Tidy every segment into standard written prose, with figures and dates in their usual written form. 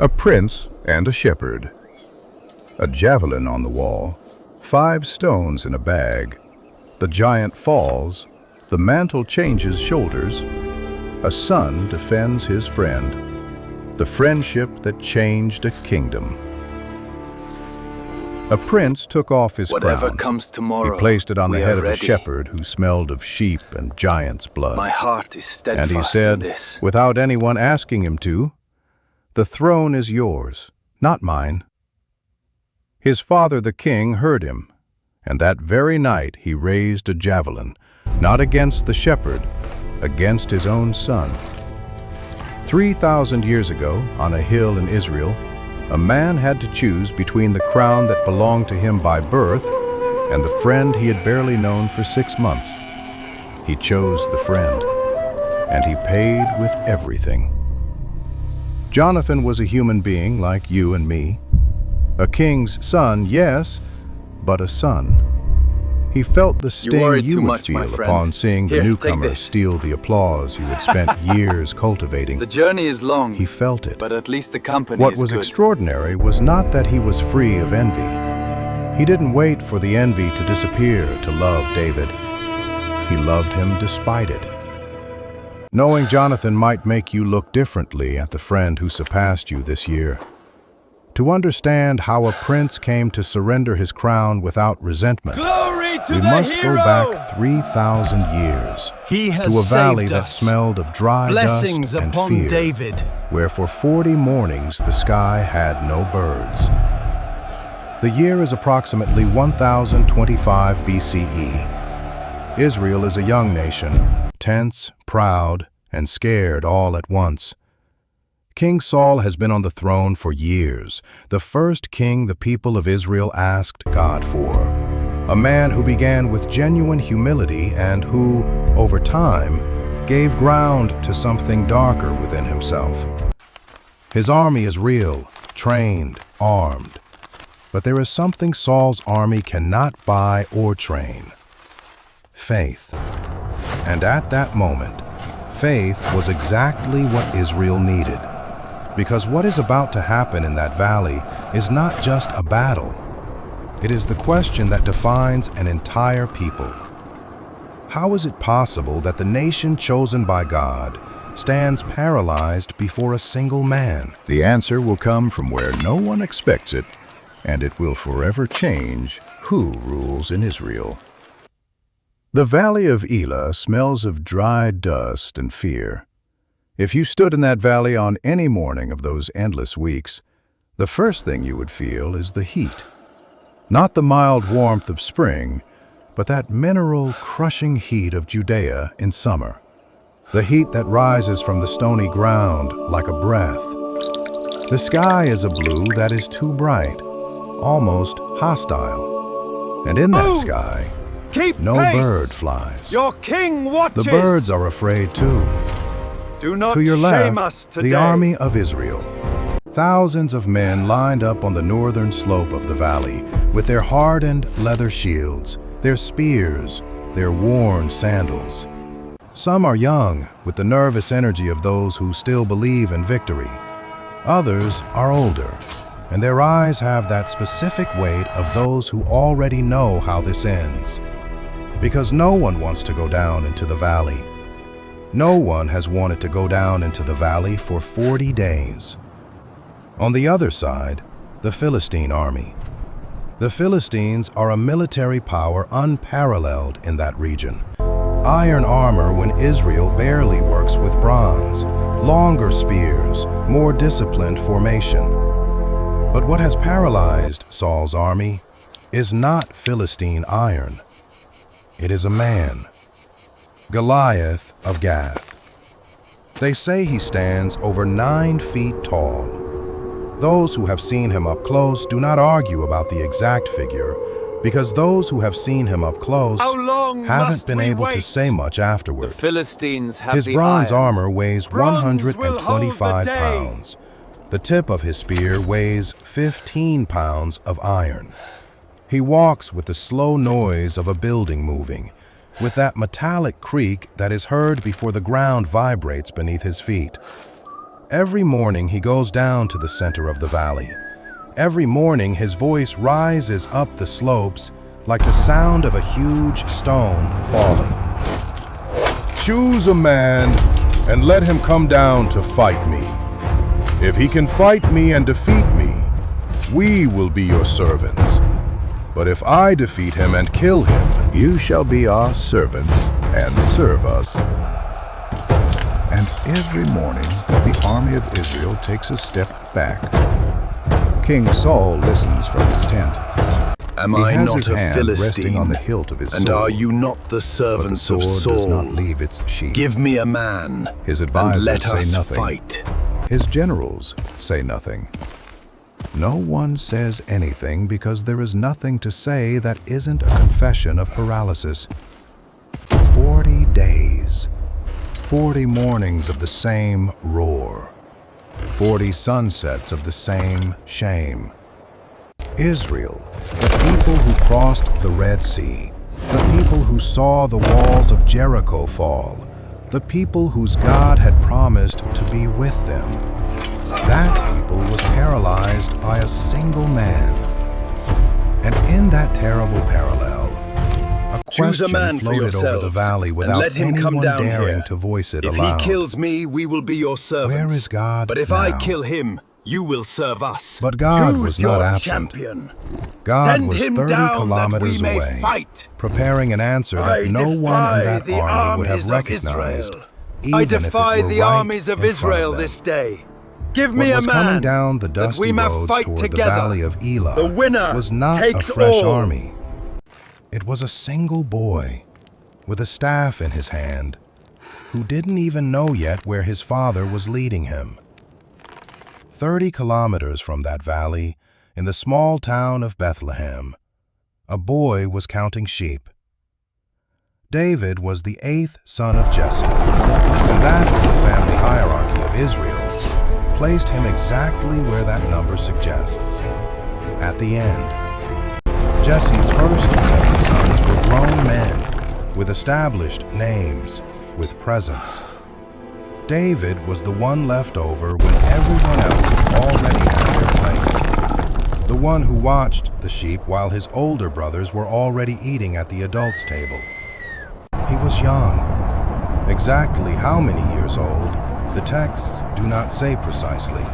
A prince and a shepherd. A javelin on the wall, 5 stones in a bag. The giant falls, the mantle changes shoulders. A son defends his friend, the friendship that changed a kingdom. A prince took off his Whatever crown. comes tomorrow, He placed it on the we head are of a ready. shepherd who smelled of sheep and giant's blood. My heart is steadfast And he said, in this. without anyone asking him to, "The throne is yours, not mine." His father the king heard him, and that very night he raised a javelin, not against the shepherd, against his own son. 3,000 years ago, on a hill in Israel, a man had to choose between the crown that belonged to him by birth and the friend he had barely known for 6 months. He chose the friend, and he paid with everything. Jonathan was a human being like you and me. A king's son, yes, but a son. He felt the sting worried you too would much, my feel friend. upon seeing the Here, take newcomer this. steal the applause you had spent years cultivating. The journey is long, He felt it. but at least the company What is was good. extraordinary was not that he was free of envy. He didn't wait for the envy to disappear to love David. He loved him despite it. Knowing Jonathan might make you look differently at the friend who surpassed you this year. To understand how a prince came to surrender his crown without resentment, Glory to we the must hero! go back 3,000 years He has to a valley saved that us. smelled of dry Blessings dust and upon fear, David. where for 40 mornings the sky had no birds. The year is approximately 1025 BCE. Israel is a young nation, tense, proud, and scared all at once. King Saul has been on the throne for years, the first king the people of Israel asked God for. A man who began with genuine humility and who, over time, gave ground to something darker within himself. His army is real, trained, armed. But there is something Saul's army cannot buy or train: faith. And at that moment, faith was exactly what Israel needed. Because what is about to happen in that valley is not just a battle. It is the question that defines an entire people. How is it possible that the nation chosen by God stands paralyzed before a single man? The answer will come from where no one expects it, and it will forever change who rules in Israel. The Valley of Elah smells of dry dust and fear. If you stood in that valley on any morning of those endless weeks, the first thing you would feel is the heat. Not the mild warmth of spring, but that mineral, crushing heat of Judea in summer. The heat that rises from the stony ground like a breath. The sky is a blue that is too bright, almost hostile. And in that sky, Keep no pace. bird flies. Your king watches. The birds are afraid too. Do not To your shame left, us today. the army of Israel. Thousands of men lined up on the northern slope of the valley with their hardened leather shields, their spears, their worn sandals. Some are young, with the nervous energy of those who still believe in victory. Others are older, and their eyes have that specific weight of those who already know how this ends. Because no one wants to go down into the valley. No one has wanted to go down into the valley for 40 days. On the other side, the Philistine army. The Philistines are a military power unparalleled in that region. Iron armor when Israel barely works with bronze. Longer spears, more disciplined formation. But what has paralyzed Saul's army is not Philistine iron. It is a man. Goliath of Gath. They say he stands over 9 feet tall. Those who have seen him up close do not argue about the exact figure, because those who have seen him up close How long haven't must been we able to wait? say much afterward. Philistines have His the bronze iron. armor weighs Bronze will hold the 125 day. pounds. The tip of his spear weighs 15 pounds of iron. He walks with the slow noise of a building moving, with that metallic creak that is heard before the ground vibrates beneath his feet. Every morning he goes down to the center of the valley. Every morning his voice rises up the slopes like the sound of a huge stone falling. Choose a man and let him come down to fight me. If he can fight me and defeat me, we will be your servants. But if I defeat him and kill him, you shall be our servants and serve us. And every morning the army of Israel takes a step back. King Saul listens from his tent. Am I not a Philistine, on the hilt of his and sword, are you not the servants but the of sword Saul? does not leave its sheath. Give me a man, His advisors and let us say nothing. fight. His generals say nothing. No one says anything because there is nothing to say that isn't a confession of paralysis. 40 days, 40 mornings of the same roar, 40 sunsets of the same shame. Israel, the people who crossed the Red Sea, the people who saw the walls of Jericho fall, the people whose God had promised to be with them. That people was paralyzed by a single man. And in that terrible parallel, a Choose a question man for floated over the yourselves, valley and without let him come anyone down daring here. to voice it If aloud. he kills me, we will be your servants. Where is God But if now? I kill him, you will serve us. But God Choose was not your absent. champion. God Send was him 30 down that kilometers we may away, fight. preparing an answer that I no one in defy that the army would have armies of recognized, Israel. even I defy if it were the right armies of in front Israel them. this day. Give What me a was man coming down the that dusty we may roads fight toward together. the Valley of Elah The winner was not a takes fresh all. army. It was a single boy with a staff in his hand who didn't even know yet where his father was leading him. 30 kilometers from that valley, in the small town of Bethlehem, a boy was counting sheep. David was the 8th son of Jesse, and that in the family hierarchy of Israel placed him exactly where that number suggests, at the end. Jesse's first 7 sons were grown men, with established names, with presence. David was the one left over when everyone else already had their place. The one who watched the sheep while his older brothers were already eating at the adults' table. He was young. Exactly how many years old, the texts do not say precisely.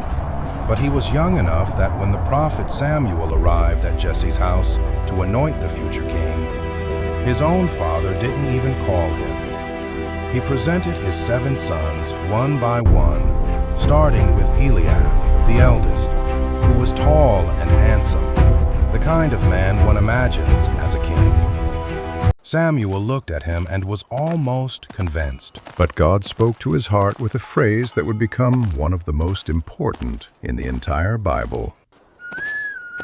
But he was young enough that when the prophet Samuel arrived at Jesse's house to anoint the future king, his own father didn't even call him. He presented his 7 sons one by one, starting with Eliab, the eldest, who was tall and handsome, the kind of man one imagines as a king. Samuel looked at him and was almost convinced. But God spoke to his heart with a phrase that would become one of the most important in the entire Bible.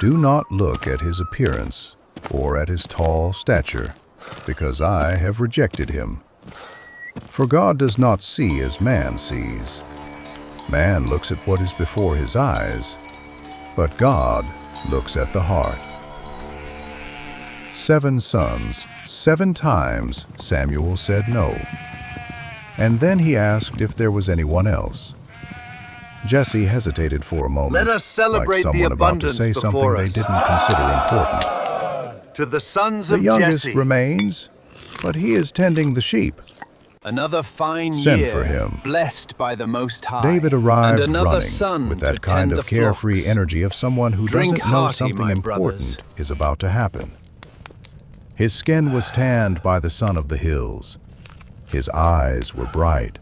Do not look at his appearance or at his tall stature, because I have rejected him. For God does not see as man sees. Man looks at what is before his eyes, but God looks at the heart. 7 sons, 7 times Samuel said no. And then he asked if there was anyone else. Jesse hesitated for a moment, Let us celebrate like the someone about to abundance say something before they us. didn't consider important. To the sons The of youngest Jesse, remains, but he is tending the sheep. Another fine Send year, for him. blessed by the Most High. David arrived and another running son with to that kind tend of the carefree flocks. energy of someone who Drink doesn't know hearty, something my important brothers. is about to happen. His skin was tanned by the sun of the hills. His eyes were bright.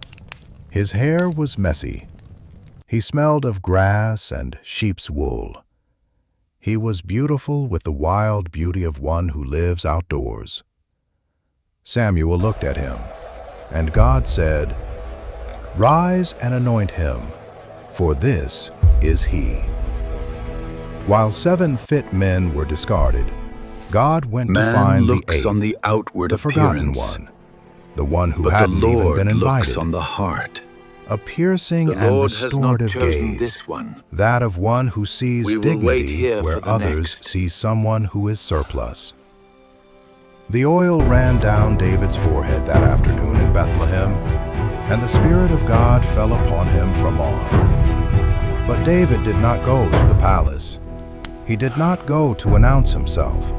His hair was messy. He smelled of grass and sheep's wool. He was beautiful with the wild beauty of one who lives outdoors. Samuel looked at him, and God said, "Rise and anoint him, for this is he." While 7 fit men were discarded, God went to man find the looks 8th, on the outward the forgotten appearance, one, the one who but the hadn't even Lord been invited. looks on the heart. A piercing The and Lord has not restorative chosen gaze, this one. that of one who sees We will wait dignity here where for the others next. see someone who is surplus. The oil ran down David's forehead that afternoon in Bethlehem. and the Spirit of God fell upon him from on. But David did not go to the palace. He did not go to announce himself.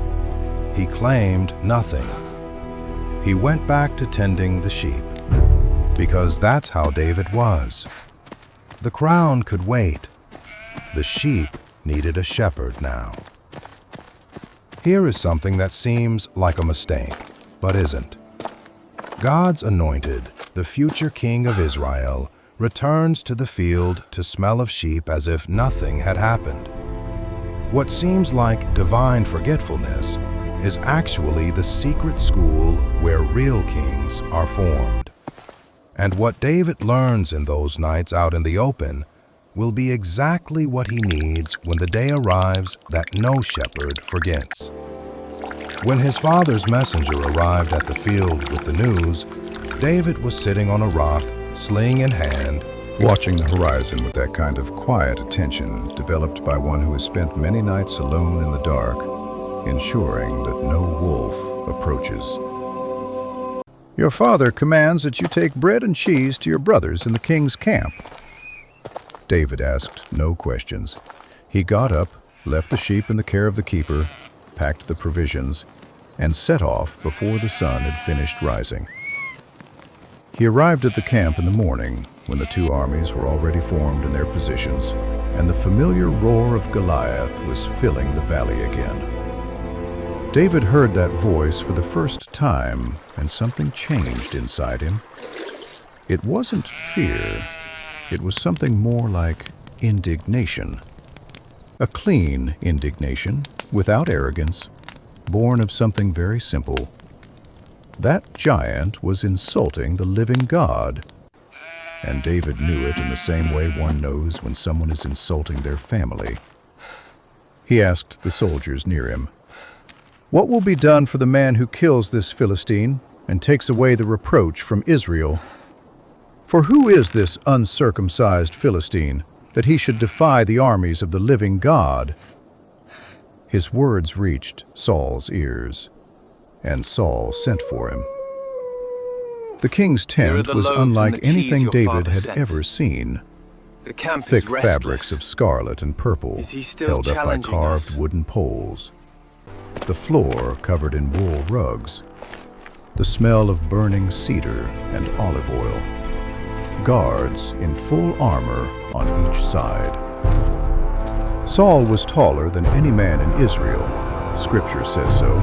He claimed nothing. He went back to tending the sheep, because that's how David was. The crown could wait. The sheep needed a shepherd now. Here is something that seems like a mistake, but isn't. God's anointed, the future king of Israel, returns to the field to smell of sheep as if nothing had happened. What seems like divine forgetfulness is actually the secret school where real kings are formed. And what David learns in those nights out in the open will be exactly what he needs when the day arrives that no shepherd forgets. When his father's messenger arrived at the field with the news, David was sitting on a rock, sling in hand, watching the horizon with that kind of quiet attention developed by one who has spent many nights alone in the dark, ensuring that no wolf approaches. Your father commands that you take bread and cheese to your brothers in the king's camp. David asked no questions. He got up, left the sheep in the care of the keeper, packed the provisions, and set off before the sun had finished rising. He arrived at the camp in the morning when the two armies were already formed in their positions, and the familiar roar of Goliath was filling the valley again. David heard that voice for the first time, and something changed inside him. It wasn't fear. It was something more like indignation. A clean indignation, without arrogance, born of something very simple. That giant was insulting the living God. And David knew it in the same way one knows when someone is insulting their family. He asked the soldiers near him, "What will be done for the man who kills this Philistine and takes away the reproach from Israel? For who is this uncircumcised Philistine, that he should defy the armies of the living God?" His words reached Saul's ears, and Saul sent for him. The king's tent was unlike anything David had ever seen. The camp Thick is restless. fabrics of scarlet and purple Is he still held up by challenging carved us? wooden poles. The floor covered in wool rugs. The smell of burning cedar and olive oil. Guards in full armor on each side. Saul was taller than any man in Israel, Scripture says so,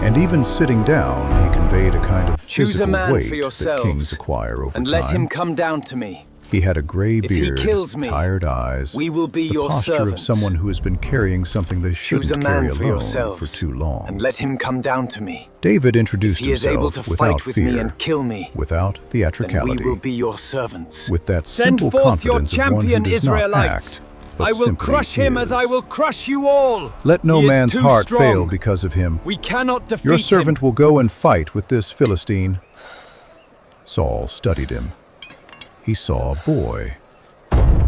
and even sitting down he conveyed a kind of Choose a physical man weight for that yourselves, kings acquire over and time. let him come down to me. He had a gray If he beard, kills me, tired eyes, we will be the your posture servants. of someone who has been carrying something they Choose a shouldn't carry man for alone yourselves, for too long. and let him come down to me. David introduced He is able himself to without fight with fear, me and kill me. without Then theatricality, we will be your servants. with that Send simple forth your confidence of one who champion does Israelites. not act, but I will simply crush him as is. I will crush you all. Let no He is man's too heart strong. fail because of him. We cannot defeat Your servant him. will go and fight with this Philistine. Saul studied him. He saw a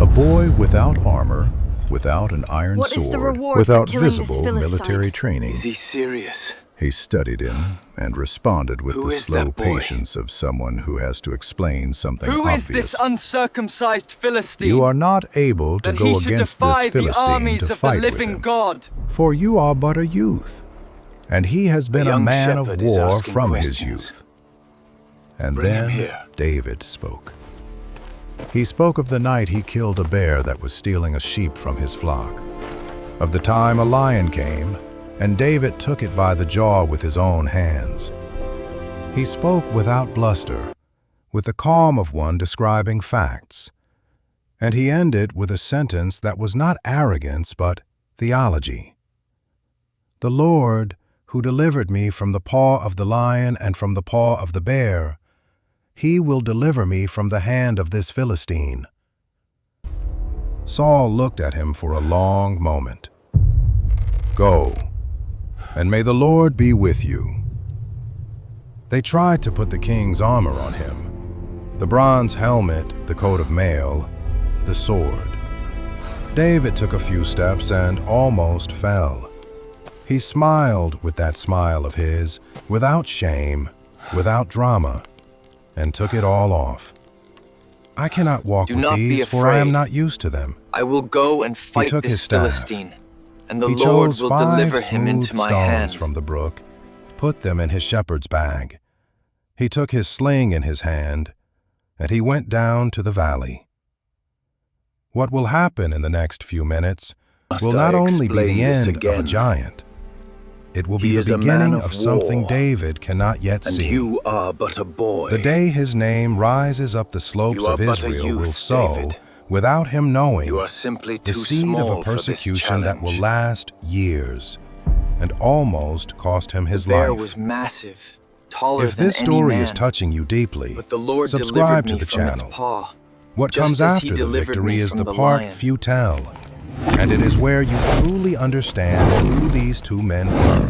boy without armor, without an iron What is sword, the reward for without killing this visible Philistine? military training. Is he serious? He studied him and responded with Who the is slow that boy? patience of someone who has to explain something Who obvious. is this uncircumcised Philistine? You are not able to that go he should against defy this the Philistine armies to of the fight with living him, God. for you are but a youth, and he has been a young man of shepherd is war asking from his questions. youth. And Bring him then here. David spoke. He spoke of the night he killed a bear that was stealing a sheep from his flock, of the time a lion came, and David took it by the jaw with his own hands. He spoke without bluster, with the calm of one describing facts, and he ended with a sentence that was not arrogance but theology. The Lord, who delivered me from the paw of the lion and from the paw of the bear, he will deliver me from the hand of this Philistine. Saul looked at him for a long moment. Go, and may the Lord be with you. They tried to put the king's armor on him, the bronze helmet, the coat of mail, the sword. David took a few steps and almost fell. He smiled with that smile of his, without shame, without drama, and took it all off. I cannot walk Do with not be these, for I am afraid. not used to them. I will go and fight took this his staff. Philistine, and the He Lord chose will 5 deliver him smooth into my stones hand. from the brook, put them in his shepherd's bag. He took his sling in his hand, and he went down to the valley. What will happen in the next few minutes will not only be the end of a giant, it will be the beginning of something David cannot yet see. You are but a boy. The day his name rises up the slopes You are of but a Israel youth, will sow, David. without him knowing, You are simply the too seed small of a persecution for this that will challenge. last years and almost cost him his The bear life. was massive, taller If than this any story man, is touching you deeply, but the Lord subscribe delivered to me the from its channel. paw. What just comes as he after the delivered victory me is from the the part lion. few tell, and it is where you truly understand who these 2 men were.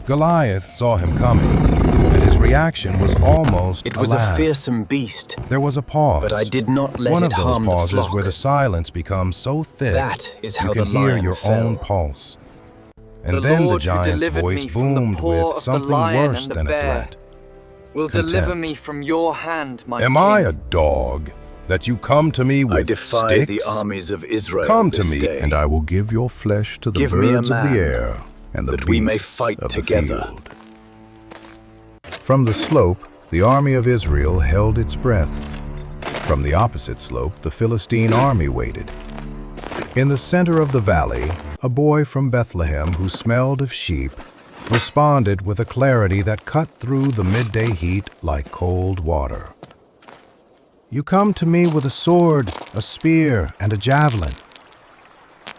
Goliath saw him coming, and his reaction was almost It was a a laugh. fearsome beast, There was a pause. but I did not let One it of those harm the pauses flock. where the silence becomes so thick That is how you can the hear lion your fell. own pulse. And The then the Lord who giant's delivered voice me from the boomed paw with of the something lion worse and the than a bear. threat. Will Contempt. deliver me from your hand, my Am king. I a dog that you come to me with I defy sticks? the armies of Israel Come to this me, day. And I will give your flesh to the Give me a birds of man, the air and the that we may beasts fight of the together. field. From the slope, the army of Israel held its breath. From the opposite slope, the Philistine army waited. In the center of the valley, a boy from Bethlehem who smelled of sheep responded with a clarity that cut through the midday heat like cold water. You come to me with a sword, a spear, and a javelin.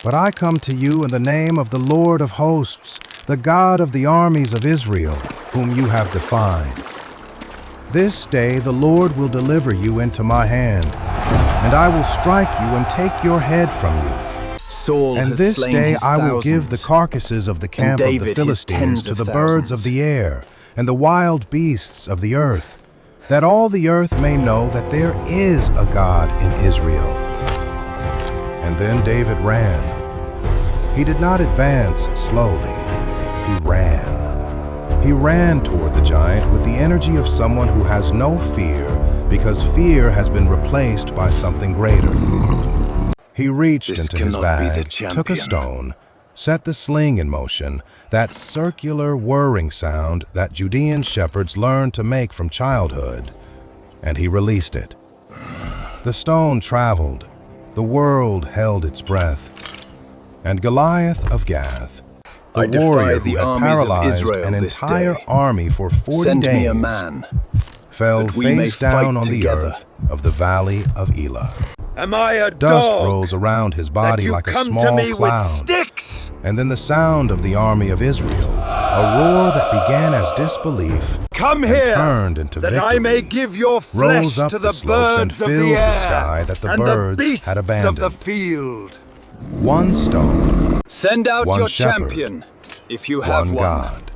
But I come to you in the name of the Lord of hosts, the God of the armies of Israel, whom you have defied. This day the Lord will deliver you into my hand, and I will strike you and take your head from you. Saul And has this slain day his I will give the thousands, carcasses of the camp of David the his Philistines tens to of the birds of thousands. the air and the wild beasts of the earth, that all the earth may know that there is a God in Israel. And then David ran. He did not advance slowly. He ran. He ran toward the giant with the energy of someone who has no fear because fear has been replaced by something greater. He reached This into his cannot be the bag, took a champion. stone, set the sling in motion, that circular whirring sound that Judean shepherds learned to make from childhood, and he released it. The stone traveled, the world held its breath, and Goliath of Gath, the I defy warrior the who had armies of paralyzed Israel an this entire day. army for 40 Send days, me a man, fell that we may face down fight on the together. earth of the Valley of Elah. Am I a Dust dog rose around his that body you like a come small to me cloud. with sticks? And then the sound of the army of Israel, a roar that began as disbelief Come and here, turned into that victory, I may give your rose flesh up to the the slopes and birds of filled the the air sky that the and birds the beasts had of the abandoned. field. One stone, Send out one your shepherd, champion, if you have one one. God.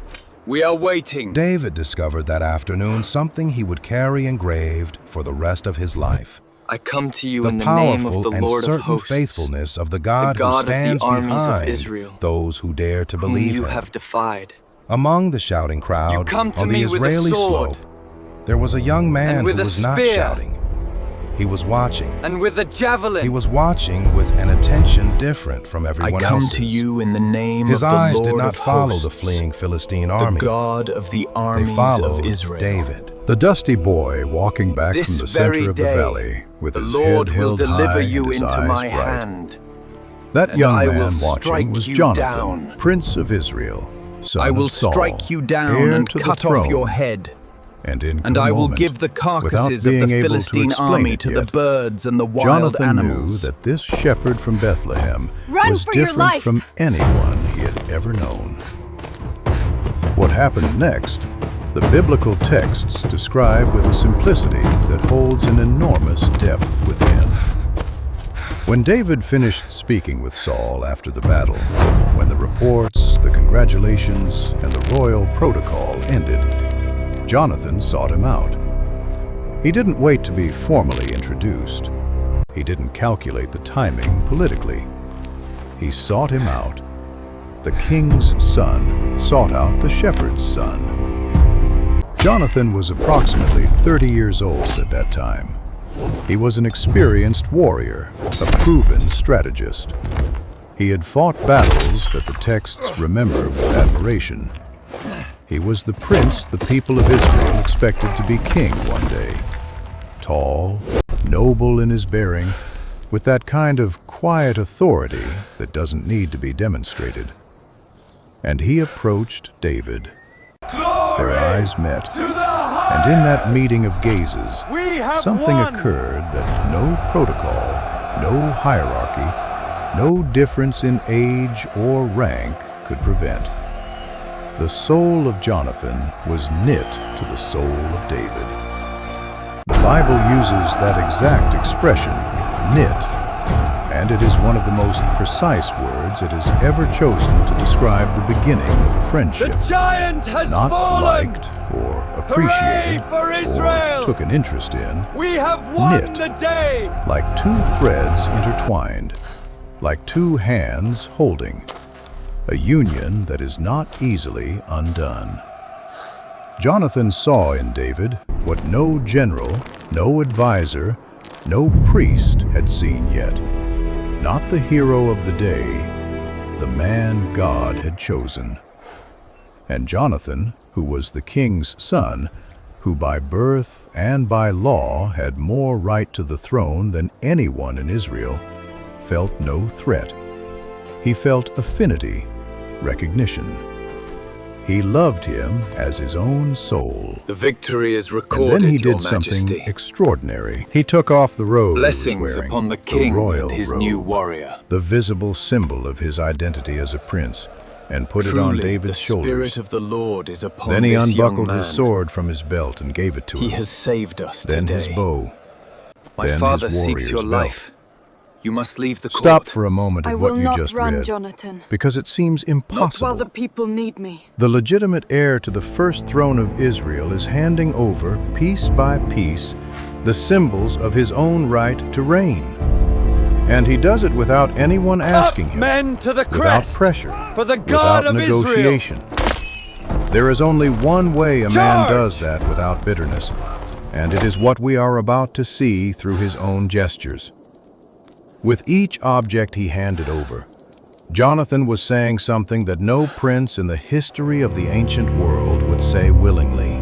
We are waiting. David discovered that afternoon something he would carry engraved for the rest of his life. I come to you The in the name of powerful the and Lord of certain hosts, faithfulness of the God, God who of the stands armies of behind Israel, those who dare to whom believe you him. have defied. Among the shouting crowd You come to on the me with a Israeli sword, slope, there was a young man and with who a was not spear, shouting. He was watching. and with a javelin. He was watching with an attention different from I everyone come else's. to you in the name His of the eyes Lord did not of follow hosts, the fleeing Philistine the army. God of the They armies followed of Israel. David. The dusty boy walking back This from the very center of the day, valley with the his Lord head will held deliver high you and his into eyes my bright. hand. That and young I will man strike watching was you Jonathan, down. Prince of Israel, son I will of Saul, strike you down heir and to the cut off throne. your head. And in And a I will moment, give the carcasses of without the being able to Philistine explain army it to the yet, birds and the wild Jonathan animals. knew that this shepherd from Bethlehem Run was for your different life! from anyone he had ever known. What happened next, the biblical texts describe with a simplicity that holds an enormous depth within. When David finished speaking with Saul after the battle, when the reports, the congratulations, and the royal protocol ended, Jonathan sought him out. He didn't wait to be formally introduced. He didn't calculate the timing politically. He sought him out. The king's son sought out the shepherd's son. Jonathan was approximately 30 years old at that time. He was an experienced warrior, a proven strategist. He had fought battles that the texts remember with admiration. He was the prince the people of Israel expected to be king one day. Tall, noble in his bearing, with that kind of quiet authority that doesn't need to be demonstrated. And he approached David. Their eyes met, and in that meeting of gazes, something occurred that no protocol, no hierarchy, no difference in age or rank could prevent. The soul of Jonathan was knit to the soul of David. The Bible uses that exact expression, knit, and it is one of the most precise words it has ever chosen to describe the beginning of a friendship. The giant has Not fallen! liked or appreciated for Israel! or took an interest in, We have won knit, the day! like two threads intertwined, like two hands holding, a union that is not easily undone. Jonathan saw in David what no general, no advisor, no priest had seen yet. Not the hero of the day, the man God had chosen. And Jonathan, who was the king's son, who by birth and by law had more right to the throne than anyone in Israel, felt no threat. He felt affinity, recognition. He loved him as his own soul. The victory is And recorded, then he Your did something Majesty. extraordinary. He took off the robe Blessings he was wearing, upon the king royal and his robe, new warrior. the visible symbol of his identity as a prince, and put it on Truly, David's the shoulders. Spirit of the Lord is upon Then he this young unbuckled man. his sword from his belt and gave it to He him. has saved us Then today. his bow. My then father his seeks your warrior's belt. life. You must leave the court. Stop for a moment I at will what you not just run, read, Jonathan. because it seems Not impossible. while the people need me. The legitimate heir to the first throne of Israel is handing over, piece by piece, the symbols of his own right to reign. And he does it without anyone asking him, Men to the without crest! pressure, For the God without of Israel! negotiation. There is only one way a man Charge! does that without bitterness, and it is what we are about to see through his own gestures. With each object he handed over, Jonathan was saying something that no prince in the history of the ancient world would say willingly.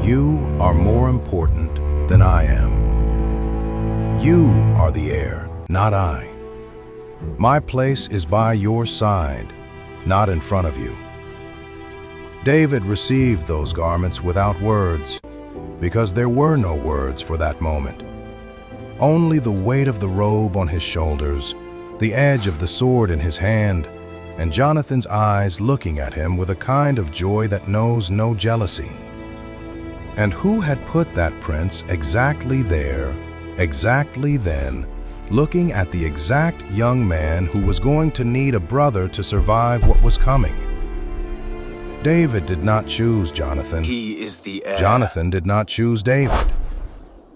You are more important than I am. You are the heir, not I. My place is by your side, not in front of you. David received those garments without words, because there were no words for that moment. Only the weight of the robe on his shoulders, the edge of the sword in his hand, and Jonathan's eyes looking at him with a kind of joy that knows no jealousy. And who had put that prince exactly there, exactly then, looking at the exact young man who was going to need a brother to survive what was coming? David did not choose Jonathan. He is the heir. Jonathan did not choose David.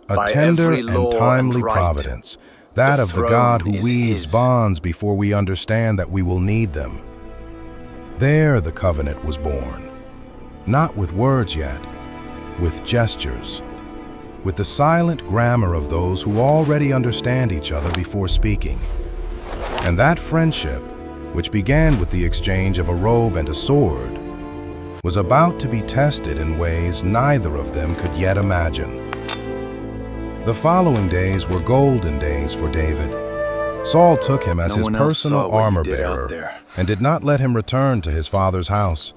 A By tender every law and timely and right, providence, that the of the throne God who is weaves his. bonds before we understand that we will need them. There the covenant was born, not with words yet, with gestures, with the silent grammar of those who already understand each other before speaking. And that friendship, which began with the exchange of a robe and a sword, was about to be tested in ways neither of them could yet imagine. The following days were golden days for David. Saul took him as No his one else saw personal what you armor did out bearer there. and did not let him return to his father's house.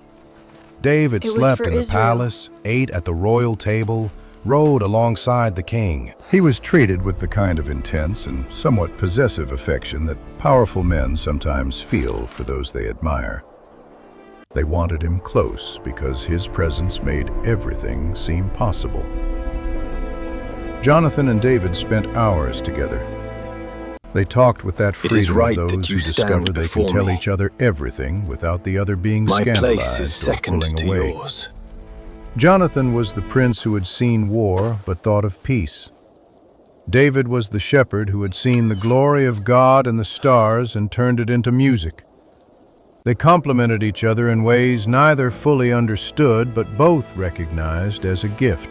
David It was slept for in the Israel. palace, ate at the royal table, rode alongside the king. He was treated with the kind of intense and somewhat possessive affection that powerful men sometimes feel for those they admire. They wanted him close because his presence made everything seem possible. Jonathan and David spent hours together. They talked with that It is freedom right of that those you who discover stand they can before tell me. each other everything without the other being My scandalized place is or second pulling to away. yours. Jonathan was the prince who had seen war but thought of peace. David was the shepherd who had seen the glory of God and the stars and turned it into music. They complemented each other in ways neither fully understood but both recognized as a gift.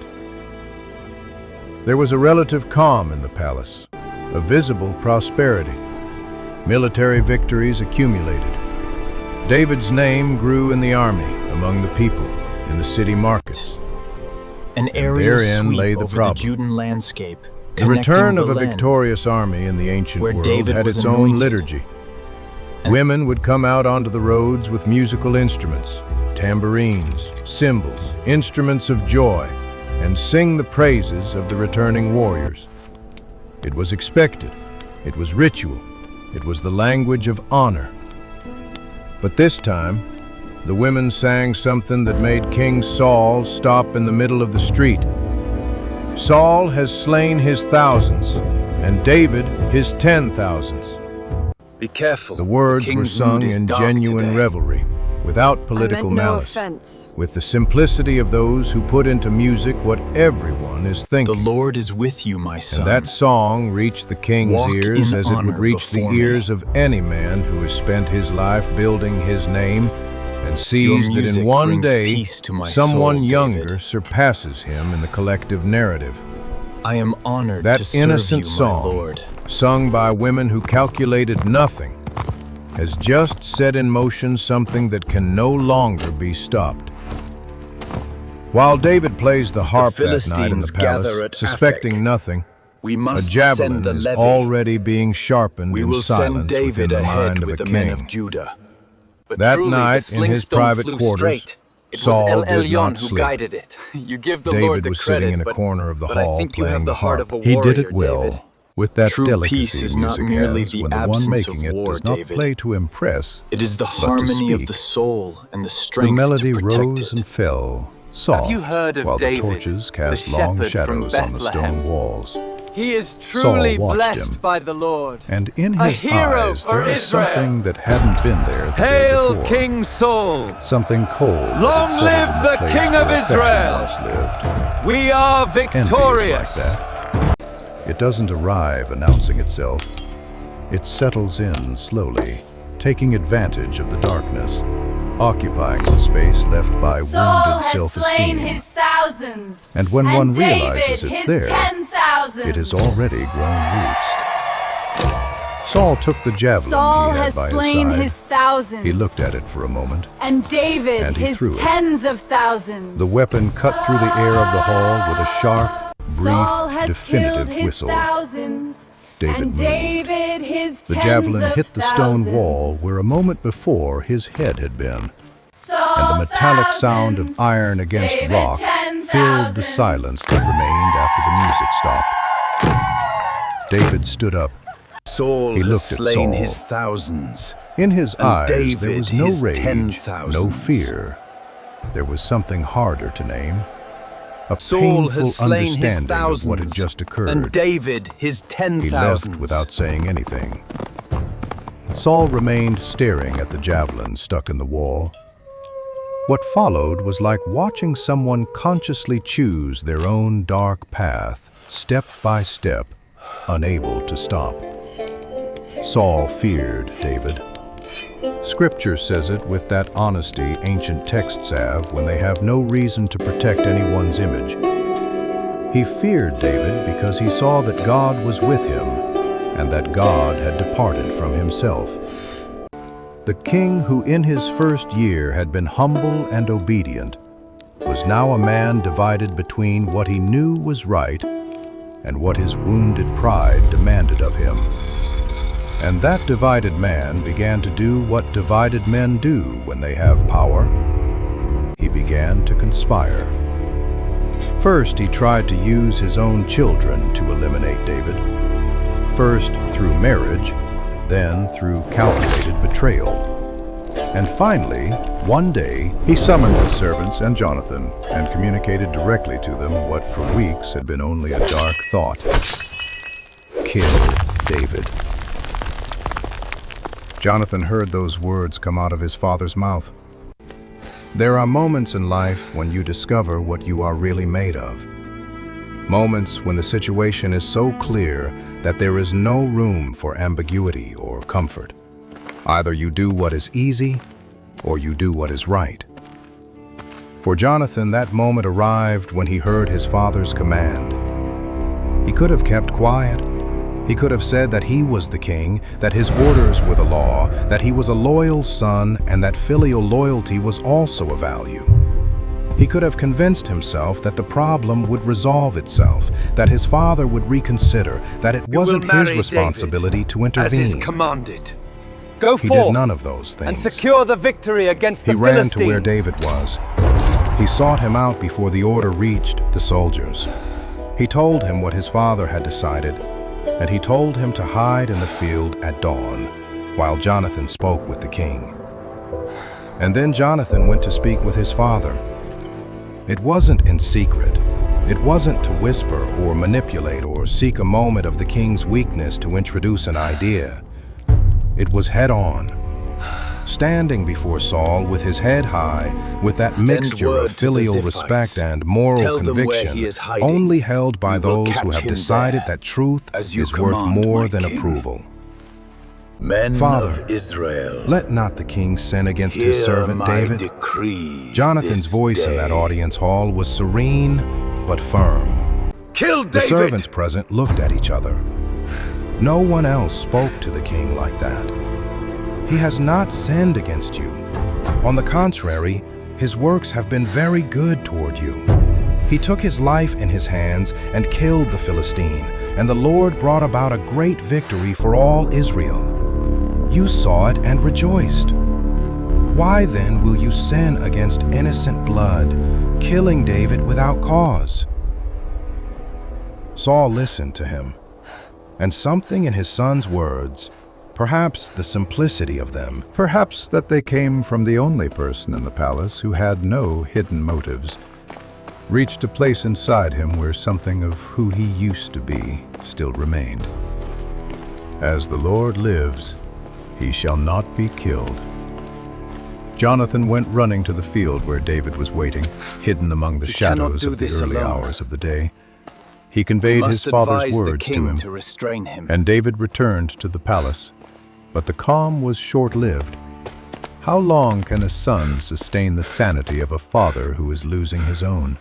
There was a relative calm in the palace, a visible prosperity. Military victories accumulated. David's name grew in the army, among the people, in the city markets. An aerial therein sweep lay the over problem. the Judean landscape, The return of a Bethlehem, victorious army in the ancient where world David had was its own anointed. liturgy. Women would come out onto the roads with musical instruments, tambourines, cymbals, instruments of joy, and sing the praises of the returning warriors. It was expected, it was ritual, it was the language of honor. But this time, the women sang something that made King Saul stop in the middle of the street. Saul has slain his thousands, and David his 10,000s. Be careful. The words were king's sung mood is in dark genuine today. revelry, without political I meant no malice, offense. with the simplicity of those who put into music what everyone is The thinking. Lord is with you, my son. And that song reached the king's Walk ears in as it would honor reach the before me. ears of any man who has spent his life building his name and Your sees that music in one brings day peace to my someone soul, younger David. surpasses him in the collective narrative. I am honored That to serve innocent you, my song, Lord. sung by women who calculated nothing, has just set in motion something that can no longer be stopped. While David plays the harp that night in Philistines the palace, gather at suspecting Aphek. nothing, We a must javelin send the is levy. already being sharpened We in will send silence within David the ahead mind of with a the men king. of Judah. But That truly, night, the in his slingstone private flew quarters, straight. It Saul was El did Elyon not who sleep. guided it. You give the David Lord the was credit, sitting in a but, corner of the but I hall think you playing have the the heart harp. of a He warrior, did it well, David. with that True delicacy peace is not music merely has the when the one absence of making it war, does not David. play to impress, It is the but to harmony of speak. the soul and the The strength melody to protect rose it. and fell, soft, you heard of while David, the torches cast the long shepherd from shadows on the Bethlehem? stone walls. He is truly watched blessed him. by the Lord. And in A his hero eyes for there was Israel. something that hadn't been there the day Hail before. King Saul! Something cold that had Long settled live in the place King where of affection Israel! once lived. We are Envy is victorious! like that. It doesn't arrive announcing itself. It settles in slowly, taking advantage of the darkness, occupying the space left by Saul wounded has slain self-esteem. his thousands, And when one David realizes it's his there, 10,000s. it has already grown roots. Saul took the javelin Saul he had has by slain his side. his thousands. He looked at it for a moment. And David and he his threw it. tens of thousands. The weapon cut through the air of the hall with a sharp, Saul brief, has definitive killed his whistle. thousands. David and moved. David his The tens javelin of hit the stone thousands. wall where a moment before his head had been, Saul and the metallic sound thousands, of iron against David rock 10,000s. filled the silence that remained after the music stopped. David stood up. Saul He has looked at slain Saul. his thousands. In his And eyes there David was no his rage, 10,000s. no fear. There was something harder to name. A Saul painful has slain his understanding of thousands. what had just occurred. And David his He left 10,000s. without saying anything. Saul remained staring at the javelin stuck in the wall. What followed was like watching someone consciously choose their own dark path, step by step, unable to stop. Saul feared David. Scripture says it with that honesty ancient texts have when they have no reason to protect anyone's image. He feared David because he saw that God was with him and that God had departed from himself. The king who in his first year had been humble and obedient was now a man divided between what he knew was right and what his wounded pride demanded of him. And that divided man began to do what divided men do when they have power. He began to conspire. First, he tried to use his own children to eliminate David. First through marriage, then through calculated betrayal. And finally, one day, he summoned his servants and Jonathan and communicated directly to them what for weeks had been only a dark thought. Kill David. Jonathan heard those words come out of his father's mouth. There are moments in life when you discover what you are really made of. Moments when the situation is so clear that there is no room for ambiguity or comfort. Either you do what is easy, or you do what is right. For Jonathan, that moment arrived when he heard his father's command. He could have kept quiet. He could have said that he was the king, that his orders were the law, that he was a loyal son, and that filial loyalty was also a value. He could have convinced himself that the problem would resolve itself, that his father would reconsider, that it wasn't his responsibility to intervene. As is commanded. Go He forth did none of those and things. secure the victory against the He ran Philistines. to where David was. He sought him out before the order reached the soldiers. He told him what his father had decided, and he told him to hide in the field at dawn, while Jonathan spoke with the king. And then Jonathan went to speak with his father. It wasn't in secret. It wasn't to whisper or manipulate or seek a moment of the king's weakness to introduce an idea. It was head-on. Standing before Saul with his head high, with that mixture word of to the filial Ziphites. respect and moral Tell them where conviction, he is hiding. only held by We will those who catch have him decided there, that truth as you is worth command, more my than king. approval. Men Father, of Israel, Let not the king sin against his hear servant my David. decree. Jonathan's this voice in day. that audience hall was serene but firm. Kill The David! servants present looked at each other. No one else spoke to the king like that. He has not sinned against you. On the contrary, his works have been very good toward you. He took his life in his hands and killed the Philistine, and the Lord brought about a great victory for all Israel. You saw it and rejoiced. Why then will you sin against innocent blood, killing David without cause? Saul listened to him, and something in his son's words, perhaps the simplicity of them, Perhaps that they came from the only person in the palace who had no hidden motives, reached a place inside him where something of who he used to be still remained. As the Lord lives, he shall not be killed. Jonathan went running to the field where David was waiting, hidden among the You cannot shadows do of the this early alone. hours of the day. He conveyed his Must father's advise the words to king him, to restrain him. and David returned to the palace. But the calm was short-lived. How long can a son sustain the sanity of a father who is losing his own?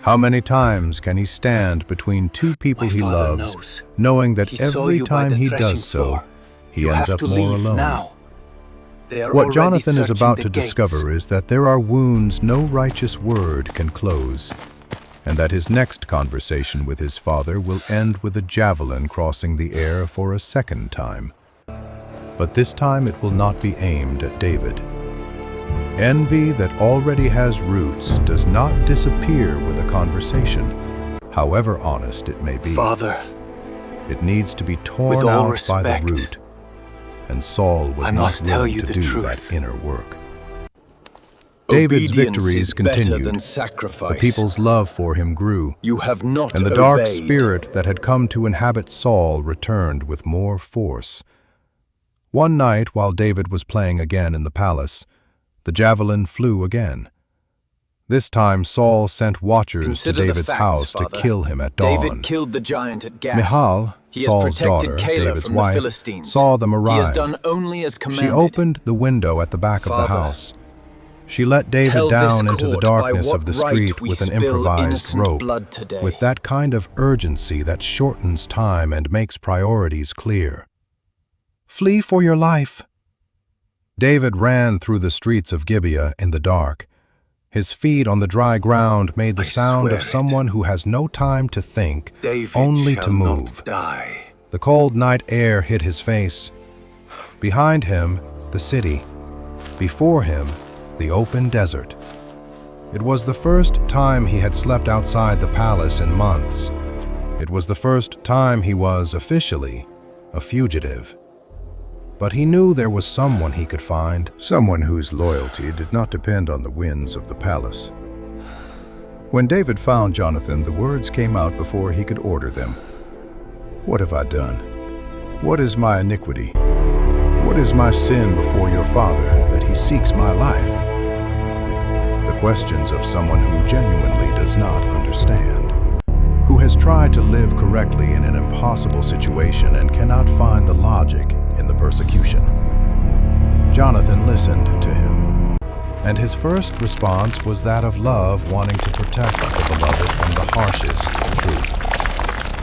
How many times can he stand between two people My he father loves, knows. knowing that He saw every you by time the he threshing does so, floor. he You ends have up to more leave alone? now. They are What already Jonathan is searching about the to gates. discover is that there are wounds no righteous word can close, and that his next conversation with his father will end with a javelin crossing the air for a second time. But this time it will not be aimed at David. Envy that already has roots does not disappear with a conversation, however honest it may be. Father, It needs to be torn With all out by respect, the root, and Saul was I not must tell willing you to the do truth. that inner work. David's obedience victories is better continued. than sacrifice. The people's love for him grew, You have not and the dark obeyed. spirit that had come to inhabit Saul returned with more force. One night, while David was playing again in the palace, the javelin flew again. This time Saul sent watchers Consider to the David's facts, house Father. to kill him at dawn. David killed the giant at Gath. Michal, He has Saul's protected daughter, Keilah David's from wife, the Philistines. saw them He arrive. has done only as commanded. She opened the window at the back of the Father, house. She let David tell down this into the court darkness by of the what right street we with an spill improvised innocent rope, blood today. with that kind of urgency that shortens time and makes priorities clear. Flee for your life. David ran through the streets of Gibeah in the dark. His feet on the dry ground made the I sound swear of someone who has no time to think, David only shall to move. not die. The cold night air hit his face. Behind him, the city. Before him, the open desert. It was the first time he had slept outside the palace in months. It was the first time he was, officially, a fugitive. But he knew there was someone he could find. Someone whose loyalty did not depend on the winds of the palace. When David found Jonathan, the words came out before he could order them. What have I done? What is my iniquity? What is my sin before your father, that he seeks my life? The questions of someone who genuinely does not understand, who has tried to live correctly in an impossible situation and cannot find the logic in the persecution. Jonathan listened to him, and his first response was that of love wanting to protect the beloved from the harshest truth.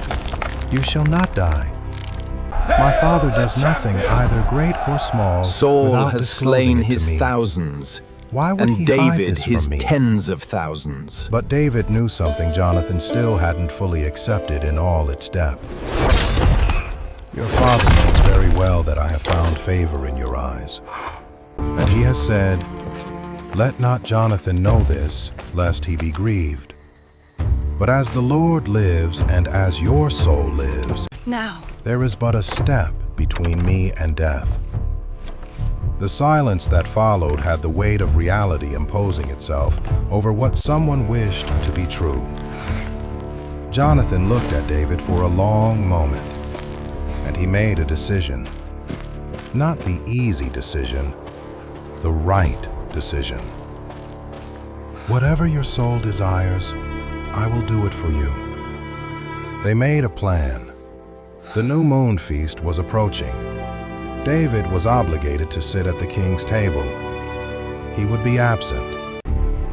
You shall not die. My father does nothing, either great or small, Saul without has disclosing slain it to his me. thousands, Why would and he hide David this his from me? tens of thousands. But David knew something Jonathan still hadn't fully accepted in all its depth. Your father knows very well that I have found favor in your eyes. And he has said, let not Jonathan know this, lest he be grieved. But as the Lord lives, and as your soul lives, Now. there is but a step between me and death. The silence that followed had the weight of reality imposing itself over what someone wished to be true. Jonathan looked at David for a long moment, and he made a decision. Not the easy decision, the right decision. Whatever your soul desires, I will do it for you. They made a plan. The new moon feast was approaching. David was obligated to sit at the king's table. He would be absent,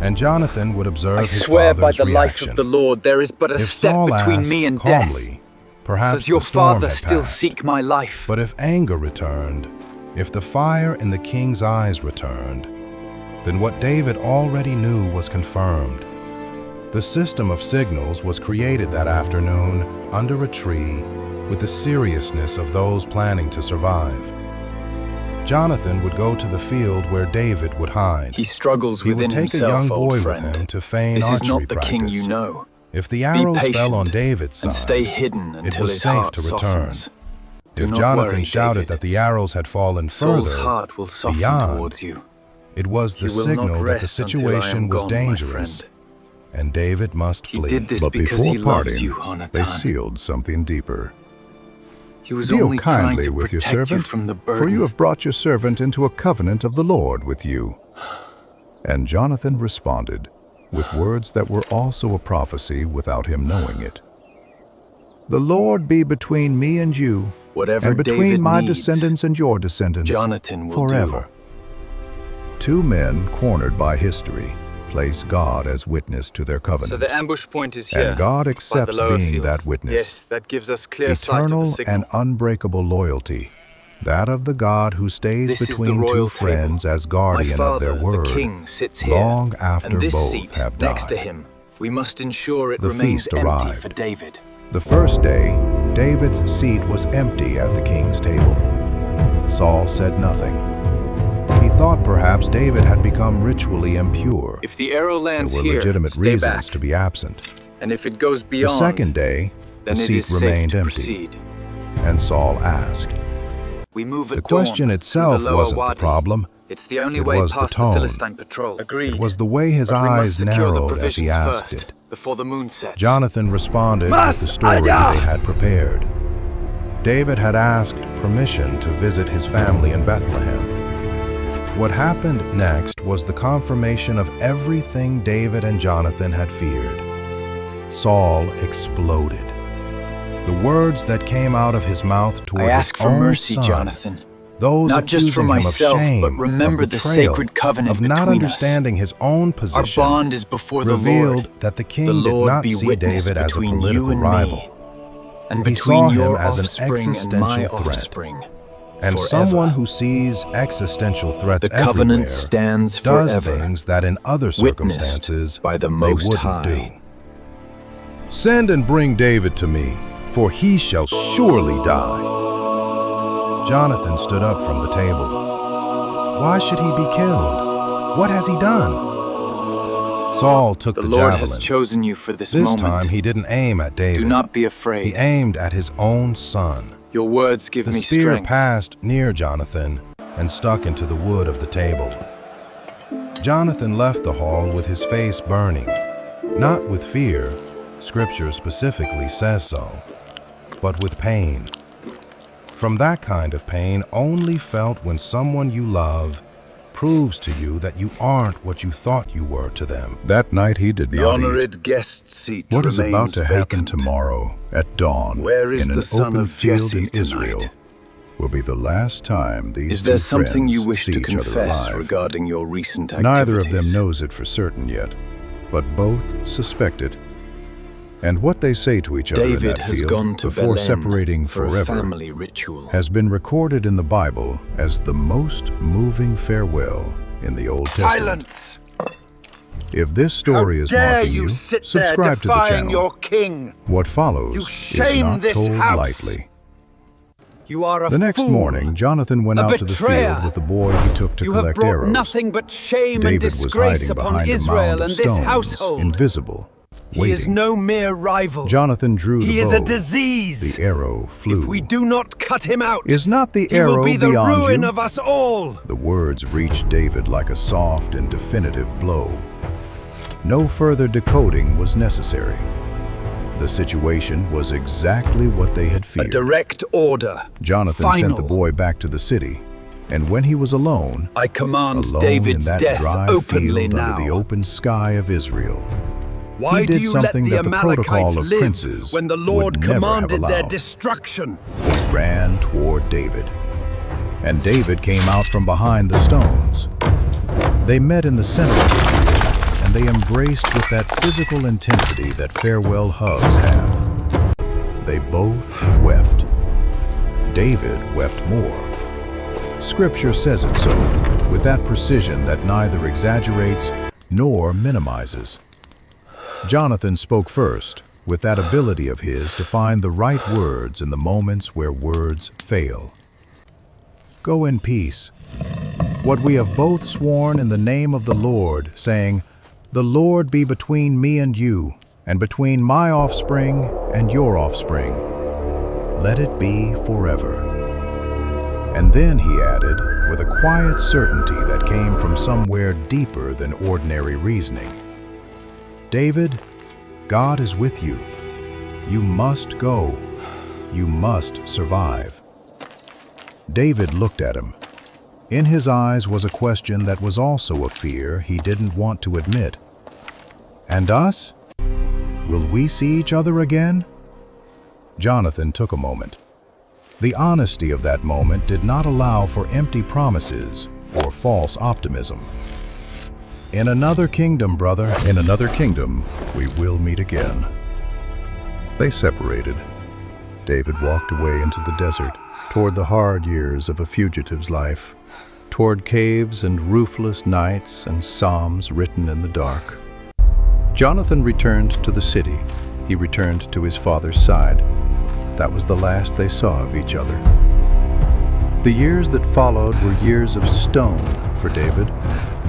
and Jonathan would observe I his swear by father's the reaction. life of the Lord, there is but a If step Saul between asked me and calmly, death. perhaps Does your the storm father had still passed. seek my life? But if anger returned, if the fire in the king's eyes returned, then what David already knew was confirmed. The system of signals was created that afternoon under a tree with the seriousness of those planning to survive. Jonathan would go to the field where David would hide. He struggles He within would take a himself, young boy old with friend. him to feign This is archery not the practice. king you know. If the Be arrows patient fell on David's and side, stay hidden it until was his safe heart to return. softens. Do If not Jonathan worry, shouted David. that the arrows had fallen Saul's further, heart will soften beyond, towards you. it was the He will signal not that the rest until I situation am was gone, my dangerous, friend. and David must He flee. did this But because before he loves parting, you, they Jonathan. sealed something deeper. He was Deal only trying kindly to with your protect you servant, from the burden. for you have brought your servant into a covenant of the Lord with you. And Jonathan responded with words that were also a prophecy without him knowing it. The Lord be between me and you, Whatever and between David my needs, descendants and your descendants, Jonathan will forever. Two men cornered by history place God as witness to their covenant. So the ambush point is here. And God by the accepts lower being field. that witness. Yes, that gives us clear sight of the Eternal signal. and unbreakable loyalty, that of the God who stays This is the between two royal friends table. as guardian My of their father, word, the king, sits here, long after and this both seat have died. next to him. We must ensure it The remains feast empty arrived. for David. The first day, David's seat was empty at the king's table. Saul said nothing. He thought perhaps David had become ritually impure. If the arrow There lands were here, legitimate stay reasons back. to be absent. And if it goes The beyond, second day, the then it seat is safe remained to empty, proceed. and Saul asked. We move at The dawn question through itself the lower wasn't the wadi. problem. It's the only It way was the past the tone. Philistine patrol. Agreed. It was the way his But we must eyes secure the narrowed as provisions he asked first, it. before the moon sets. Jonathan responded with the story they had prepared. David had asked permission to visit his family in Bethlehem. What happened next was the confirmation of everything David and Jonathan had feared. Saul exploded. The words that came out of his mouth toward I ask his for own mercy, son, Jonathan. those Not just for accusing him of myself, shame, but remember of the betrayal, sacred covenant of not between us. understanding his own Our position, bond is before the revealed Lord. that the king The did Lord not be see witness David as a between political you and rival, me, and He between saw him your as an offspring and my existential threat. offspring. and forever. someone who sees existential threats The covenant everywhere stands does forever, things that in other witnessed circumstances by the they Most wouldn't High. do. Send and bring David to me, for he shall surely die. Jonathan stood up from the table. Why should he be killed? What has he done? Saul took The the Lord javelin. has chosen you for this This moment. time he didn't aim at David. Do not be He afraid. aimed at his own son. Your words give The me spear strength. passed near Jonathan and stuck into the wood of the table. Jonathan left the hall with his face burning, not with fear, Scripture specifically says so, but with pain. From that kind of pain only felt when someone you love proves to you that you aren't what you thought you were to them. That night he did The not eat. honored guest seat What is about remains to happen vacant. tomorrow at dawn Where is in the an son open of field Jesse in Israel tonight? will be the last time these Is there two something you friends wish see to each other confess alive. regarding your recent activities? Neither of them knows it for certain yet, but both suspect it. And what they say to each other in David that has field gone to before Bethlehem separating for a forever family ritual. has been recorded in the Bible as the most moving farewell in the Old Testament. Silence! If this story is Dare marking you you, sit there subscribe to the defying channel. your king? What follows You is shame not this told house. lightly. You are a The next fool. morning, Jonathan went A out to the betrayer. field with the boy he took to You have collect brought arrows. nothing but shame David and was disgrace hiding upon behind a Israel mound of and this stones, household. invisible, He waiting. is no mere rival. Jonathan drew the He is bow. a disease. The arrow flew. If we do not cut him out, Is not the he arrow will be the beyond ruin you? of us all. The words reached David like a soft and definitive blow. No further decoding was necessary. The situation was exactly what they had A feared. direct order. Jonathan Final. sent the boy back to the city, and when he was alone, I command alone David's in that death dry openly field now. under the open sky of Israel, Why he do did you let something the that the protocol Amalekites of live princes when the would Lord never have commanded their allowed. destruction? He ran toward David, and David came out from behind the stones. They met in the center of the field, and they embraced with that physical intensity that farewell hugs have. They both wept. David wept more. Scripture says it so, with that precision that neither exaggerates nor minimizes. Jonathan spoke first, with that ability of his to find the right words in the moments where words fail. Go in peace. What we have both sworn in the name of the Lord, saying, "The Lord be between me and you, and between my offspring and your offspring. Let it be forever." And then he added, with a quiet certainty that came from somewhere deeper than ordinary reasoning, "David, God is with you. You must go. You must survive." David looked at him. In his eyes was a question that was also a fear he didn't want to admit. "And us? Will we see each other again?" Jonathan took a moment. The honesty of that moment did not allow for empty promises or false optimism. "In another kingdom, brother, in another kingdom, we will meet again." They separated. David walked away into the desert, toward the hard years of a fugitive's life, toward caves and roofless nights and psalms written in the dark. Jonathan returned to the city. He returned to his father's side. That was the last they saw of each other. The years that followed were years of stone for David.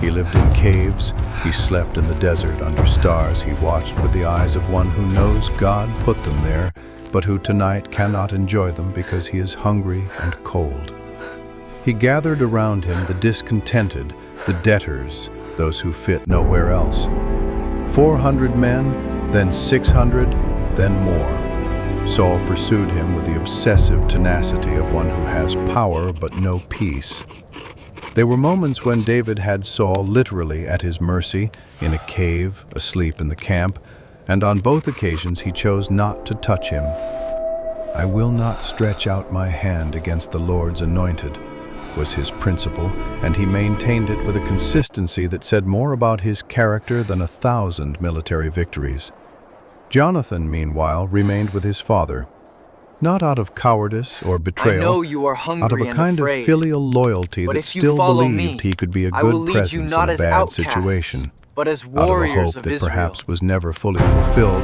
He lived in caves. He slept in the desert under stars he watched with the eyes of one who knows God put them there, but who tonight cannot enjoy them because he is hungry and cold. He gathered around him the discontented, the debtors, those who fit nowhere else. 400 men, then 600, then more. Saul pursued him with the obsessive tenacity of one who has power but no peace. There were moments when David had Saul literally at his mercy, in a cave, asleep in the camp, and on both occasions he chose not to touch him. "I will not stretch out my hand against the Lord's anointed," was his principle, and he maintained it with a consistency that said more about his character than 1,000 military victories. Jonathan, meanwhile, remained with his father, not out of cowardice or betrayal, I know you are hungry out of a and kind afraid, of filial loyalty but that if you still follow believed me, he could be a I will good lead you presence not in a as bad outcasts, situation, but as out of a warriors hope of that Israel. perhaps was never fully fulfilled,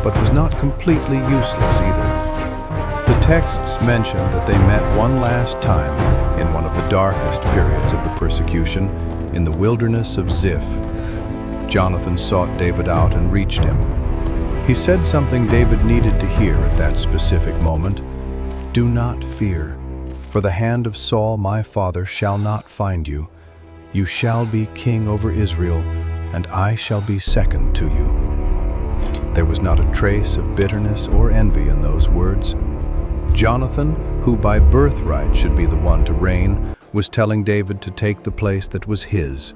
but was not completely useless either. The texts mention that they met one last time in one of the darkest periods of the persecution, in the wilderness of Ziph. Jonathan sought David out and reached him. He said something David needed to hear at that specific moment. "Do not fear, for the hand of Saul my father shall not find you. You shall be king over Israel, and I shall be second to you." There was not a trace of bitterness or envy in those words. Jonathan, who by birthright should be the one to reign, was telling David to take the place that was his,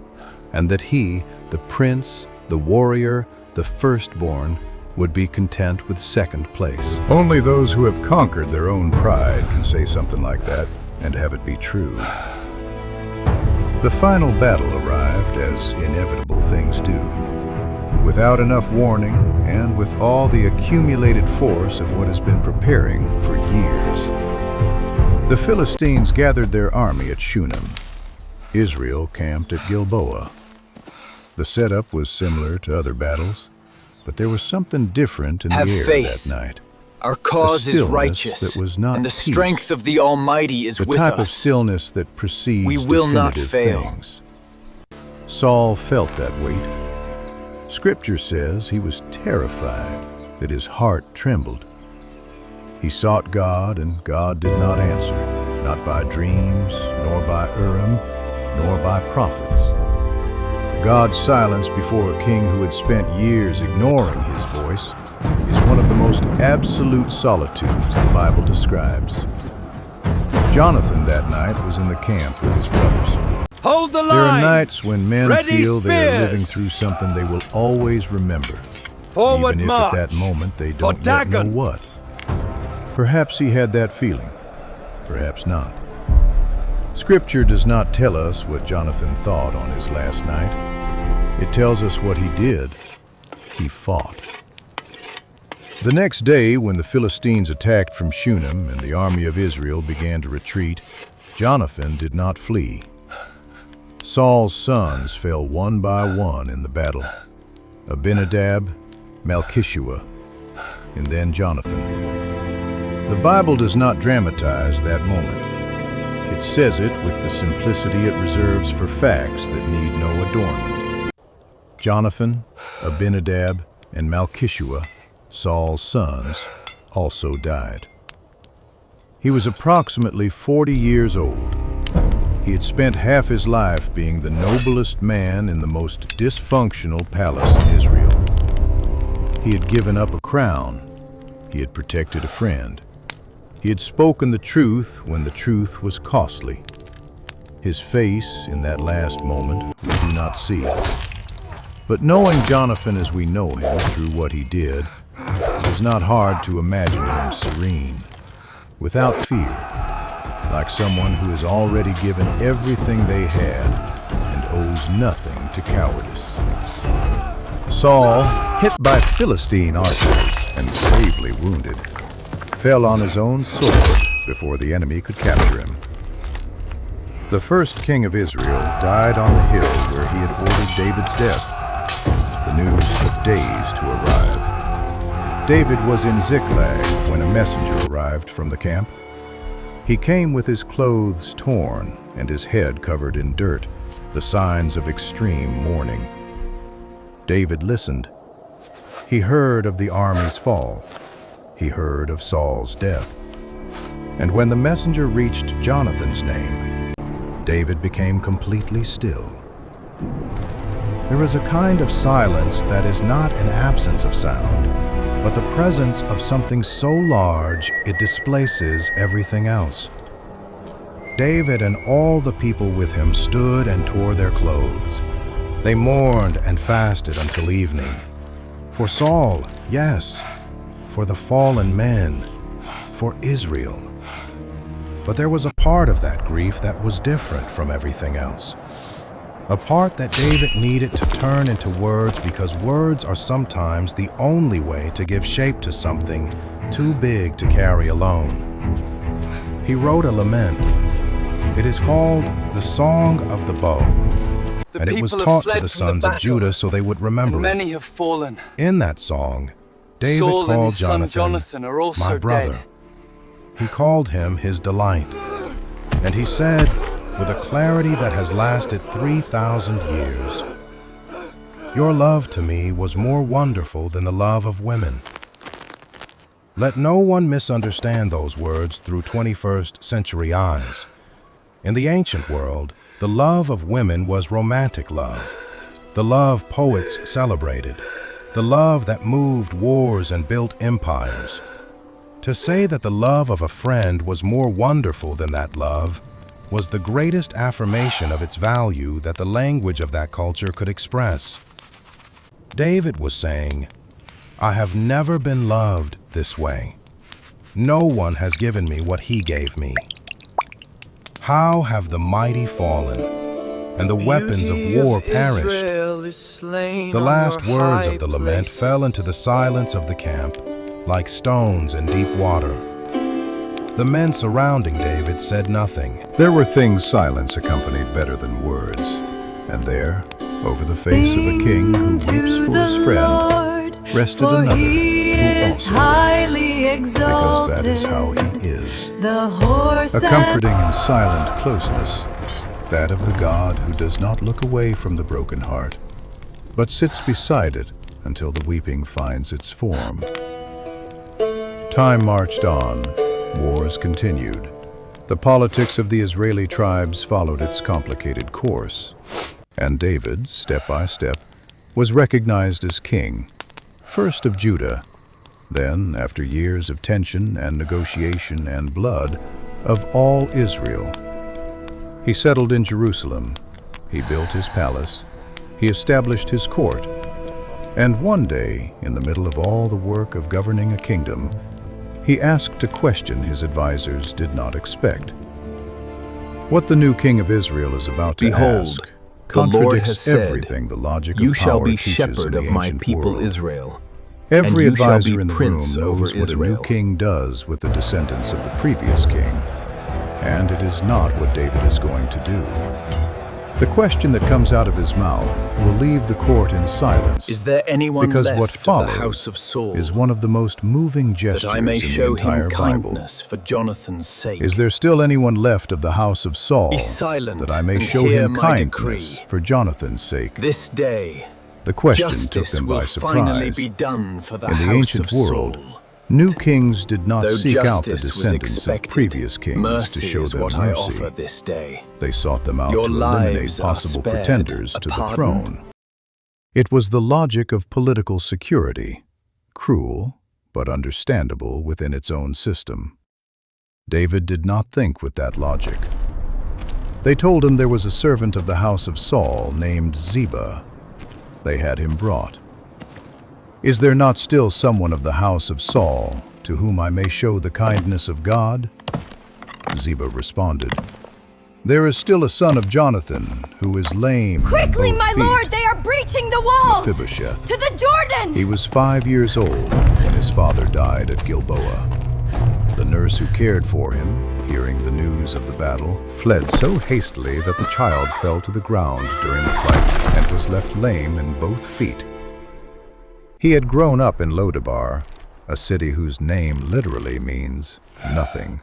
and that he, the prince, the warrior, the firstborn, would be content with second place. Only those who have conquered their own pride can say something like that and have it be true. The final battle arrived, as inevitable things do. Without enough warning, and with all the accumulated force of what has been preparing for years, the Philistines gathered their army at Shunem. Israel camped at Gilboa. The setup was similar to other battles, but there was something different in Have the air faith. that night. Our cause is stillness righteous, that was not and the peace. strength of the Almighty is The with type of us. stillness that precedes We will not definitive fail. things. Saul felt that weight. Scripture says he was terrified, that his heart trembled. He sought God, and God did not answer, not by dreams, nor by Urim, nor by prophets. God's silence before a king who had spent years ignoring his voice is one of the most absolute solitudes the Bible describes. Jonathan that night was in the camp with his brothers. Hold the There are line! nights when men Ready, feel they are spears! living through something they will always remember, Forward even if march! at that moment they For don't yet know Dagon! what. Perhaps he had that feeling, perhaps not. Scripture does not tell us what Jonathan thought on his last night. It tells us what he did. He fought. The next day, when the Philistines attacked from Shunem and the army of Israel began to retreat, Jonathan did not flee. Saul's sons fell one by one in the battle: Abinadab, Malchishua, and then Jonathan. The Bible does not dramatize that moment. It says it with the simplicity it reserves for facts that need no adornment. Jonathan, Abinadab, and Malchishua, Saul's sons, also died. He was approximately 40 years old. He had spent half his life being the noblest man in the most dysfunctional palace in Israel. He had given up a crown. He had protected a friend. He had spoken the truth when the truth was costly. His face in that last moment we do not see. But knowing Jonathan as we know him through what he did, it is not hard to imagine him serene, without fear, like someone who has already given everything they had and owes nothing to cowardice. Saul, hit by Philistine archers and gravely wounded, fell on his own sword before the enemy could capture him. The first king of Israel died on the hill where he had ordered David's death. The news took days to arrive. David was in Ziklag when a messenger arrived from the camp. He came with his clothes torn and his head covered in dirt, the signs of extreme mourning. David listened. He heard of the army's fall. He heard of Saul's death. And when the messenger reached Jonathan's name, David became completely still. There is a kind of silence that is not an absence of sound, but the presence of something so large it displaces everything else. David and all the people with him stood and tore their clothes. They mourned and fasted until evening. For Saul, yes, for the fallen men, for Israel. But there was a part of that grief that was different from everything else. A part that David needed to turn into words because words are sometimes the only way to give shape to something too big to carry alone. He wrote a lament. It is called the Song of the Bow, and it was taught to the sons of Judah so they would remember Many it. have fallen. In that song, David Saul and called his son Jonathan, Jonathan are also my brother. dead. He called him his delight, and he said, with a clarity that has lasted 3,000 years, "Your love to me was more wonderful than the love of women." Let no one misunderstand those words through 21st century eyes. In the ancient world, the love of women was romantic love, the love poets celebrated, the love that moved wars and built empires. To say that the love of a friend was more wonderful than that love was the greatest affirmation of its value that the language of that culture could express. David was saying, "I have never been loved this way. No one has given me what he gave me. How have the mighty fallen? and the weapons of war perished. The last words of the lament fell into the silence of the camp, like stones in deep water. The men surrounding David said nothing. There were things silence accompanied better than words. And there, over the face of a king who weeps for his friend, rested another who also wept, because that is how he is. A comforting and silent closeness, that of the God who does not look away from the broken heart, but sits beside it until the weeping finds its form. Time marched on, wars continued. The politics of the Israeli tribes followed its complicated course, and David, step by step, was recognized as king, first of Judah, then, after years of tension and negotiation and blood, of all Israel. He settled in Jerusalem, he built his palace, he established his court, and one day, in the middle of all the work of governing a kingdom, he asked a question his advisors did not expect. What the new king of Israel is about to ask the Lord has contradicts said, everything the logic "You of shall power be teaches shepherd in of the my ancient people world. Israel. Every and you shall advisor be in the room prince knows over what a new Israel." king does with the descendants of the previous king, and it is not what David is going to do. The question that comes out of his mouth will leave the court in silence, Is there anyone because left what of the follows house of Saul, is one of the most moving gestures that I may in the show entire him Bible. kindness for Jonathan's sake? Is there still anyone left of the house of Saul, Be silent that I may and show hear him my kindness decree. for Jonathan's sake? This day, The question took justice them will by finally surprise. be done for the In the house ancient of world, Saul. new kings did not Though seek out the justice was descendants of expected, previous kings mercy to show is them what I mercy. offer this day. They sought them out Your to eliminate lives are possible spared. pretenders A to the pardon? throne. It was the logic of political security, cruel but understandable within its own system. David did not think with that logic. They told him there was a servant of the house of Saul named Gibeah. They had him brought. Is there not still someone of the house of Saul to whom I may show the kindness of God? Gibeah responded, There is still a son of Jonathan who is lame in Quickly, both my feet, lord, they are breaching the walls! Mephibosheth. To the Jordan! He was 5 years old when his father died at Gibeah. The nurse who cared for him, hearing the news of the battle, fled so hastily that the child fell to the ground during the fight and was left lame in both feet. He had grown up in Lodabar, a city whose name literally means nothing.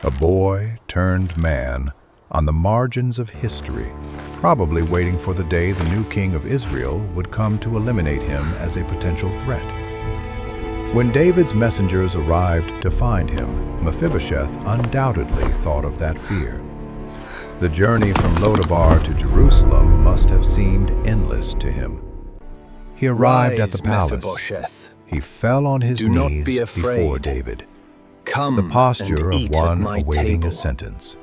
A boy turned man on the margins of history, probably waiting for the day the new king of Israel would come to eliminate him as a potential threat. When David's messengers arrived to find him, Mephibosheth undoubtedly thought of that fear. The journey from Lodabar to Jerusalem must have seemed endless to him. He arrived at the Rise, palace. Mephibosheth. He fell on his Do not knees be before afraid. David, Come the posture and of eat at one my awaiting table. a sentence.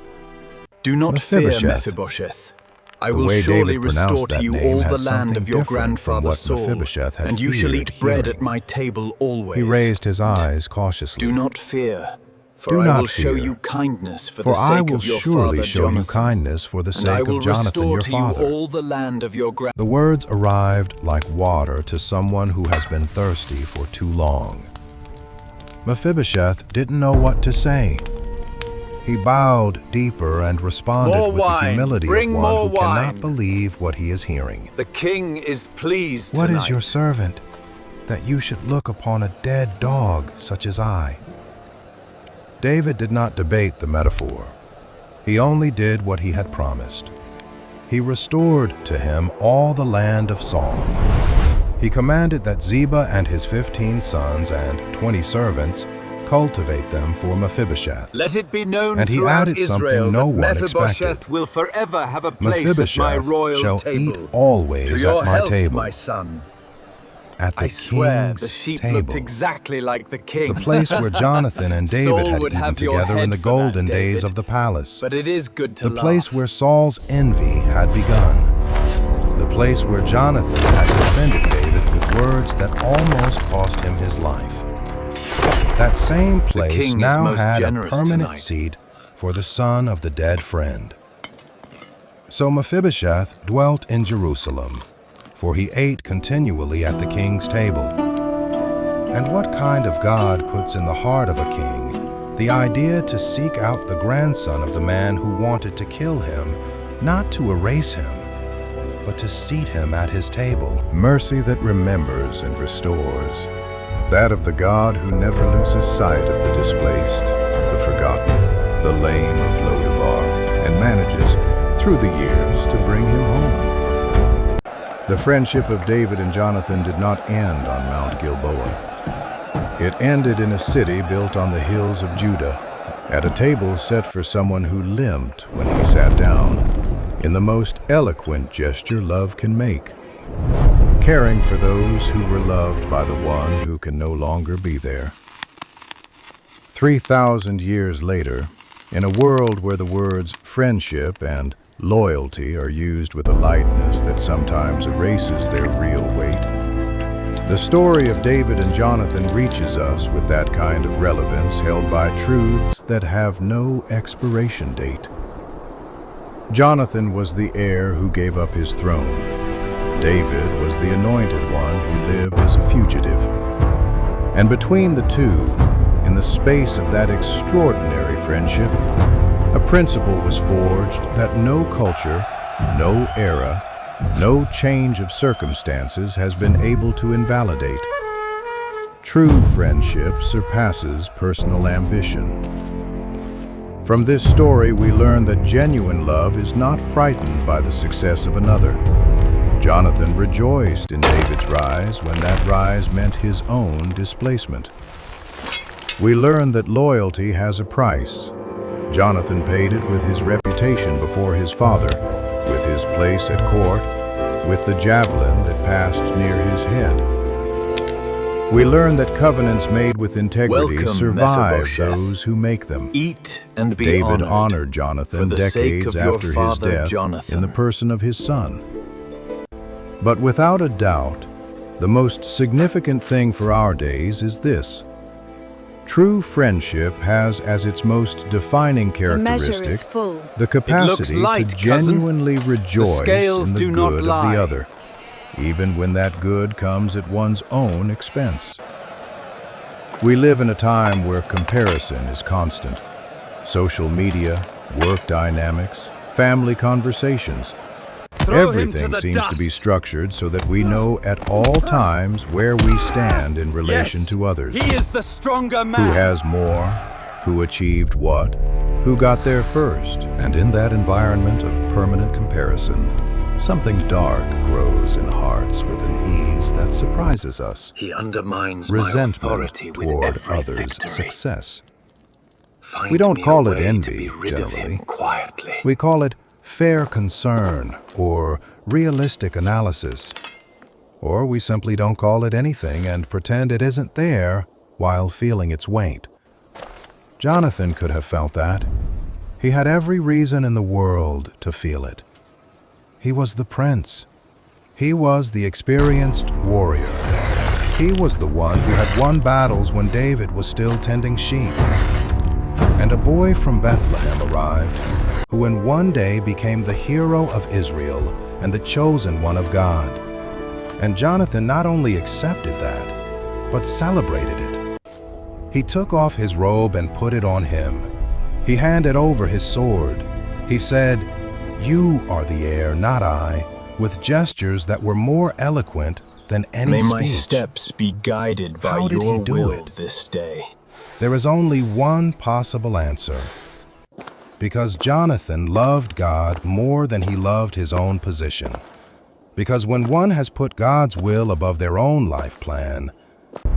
Do not fear, Mephibosheth. Mephibosheth. I The will way surely David pronounced restore to that you name all had the land something of your different from grandfather what Saul, Mephibosheth had and you shall feared eat bread hearing. at my table always. He raised his eyes cautiously. Do not fear, for Do I not will show fear, you kindness for For the I sake will of your surely father show Jonathan, you kindness for the and I sake will of Jonathan restore your to father. you all the land of your The words arrived like water to someone who has been thirsty for too long. Mephibosheth didn't know what to say. He bowed deeper and responded More with the wine. humility Bring of one more who cannot wine. believe what he is hearing. The king is pleased What tonight. is your servant, that you should look upon a dead dog such as I? David did not debate the metaphor. He only did what he had promised. He restored to him all the land of Saul. He commanded that Gibeah and his 15 sons and 20 servants cultivate them for Mephibosheth. Let it be known And he throughout added something Israel no that one Mephibosheth expected. will forever have a place at Mephibosheth my royal shall table. eat always to your at my health, table. my son. At the I swear king's the sheep table. looked exactly like the king. The place where Jonathan and David Saul had would eaten have your together in head the for that, golden days David. of the palace. But it is good to The laugh. place where Saul's envy had begun. The place where Jonathan had defended David with words that almost cost him his life. That same place king is now most had a generous permanent tonight. seat for the son of the dead friend. So Mephibosheth dwelt in Jerusalem, for he ate continually at the king's table. And what kind of God puts in the heart of a king the idea to seek out the grandson of the man who wanted to kill him, not to erase him, but to seat him at his table? Mercy that remembers and restores, that of the God who never loses sight of the displaced, the forgotten, the lame of Lodabar, and manages, through the years, to bring him home. The friendship of David and Jonathan did not end on Mount Gilboa. It ended in a city built on the hills of Judah, at a table set for someone who limped when he sat down, in the most eloquent gesture love can make, caring for those who were loved by the one who can no longer be there. 3,000 years later, in a world where the words friendship and loyalty are used with a lightness that sometimes erases their real weight, the story of David and Jonathan reaches us with that kind of relevance held by truths that have no expiration date. Jonathan was the heir who gave up his throne. David was the anointed one who lived as a fugitive. And between the two, in the space of that extraordinary friendship, a principle was forged that no culture, no era, no change of circumstances has been able to invalidate. True friendship surpasses personal ambition. From this story, we learn that genuine love is not frightened by the success of another. Jonathan rejoiced in David's rise when that rise meant his own displacement. We learn that loyalty has a price. Jonathan paid it with his reputation before his father, with his place at court, with the javelin that passed near his head. We learn that covenants made with integrity Welcome, survive Mephibosheth. those who make them. Eat and be David honored honored Jonathan for the sake decades of your after his father, death Jonathan. in the person of his son. But without a doubt, the most significant thing for our days is this. True friendship has as its most defining The measure is characteristic full. the capacity light, to cousin. genuinely rejoice scales in the do not good of lie. the other, even when that good comes at one's own expense. We live in a time where comparison is constant. Social media, work dynamics, family conversations. Everything seems to be structured so that we know at all times where we stand in relation to others. He is the stronger man. Who has more? Who achieved what? Who got there first? And in that environment of permanent comparison, something dark grows in hearts with an ease that surprises us. He undermines my Resentment authority with toward every others' victory. success. Find We don't me call a it way to envy, be rid of generally. him quietly. We call it fair concern or realistic analysis. Or we simply don't call it anything and pretend it isn't there while feeling its weight. Jonathan could have felt that. He had every reason in the world to feel it. He was the prince. He was the experienced warrior. He was the one who had won battles when David was still tending sheep. And a boy from Bethlehem arrived, who in one day became the hero of Israel and the chosen one of God. And Jonathan not only accepted that, but celebrated it. He took off his robe and put it on him. He handed over his sword. He said, "You are the heir, not I," with gestures that were more eloquent than any May speech. my steps be guided by How did your he do will it? this day. There is only one possible answer. Because Jonathan loved God more than he loved his own position. Because when one has put God's will above their own life plan,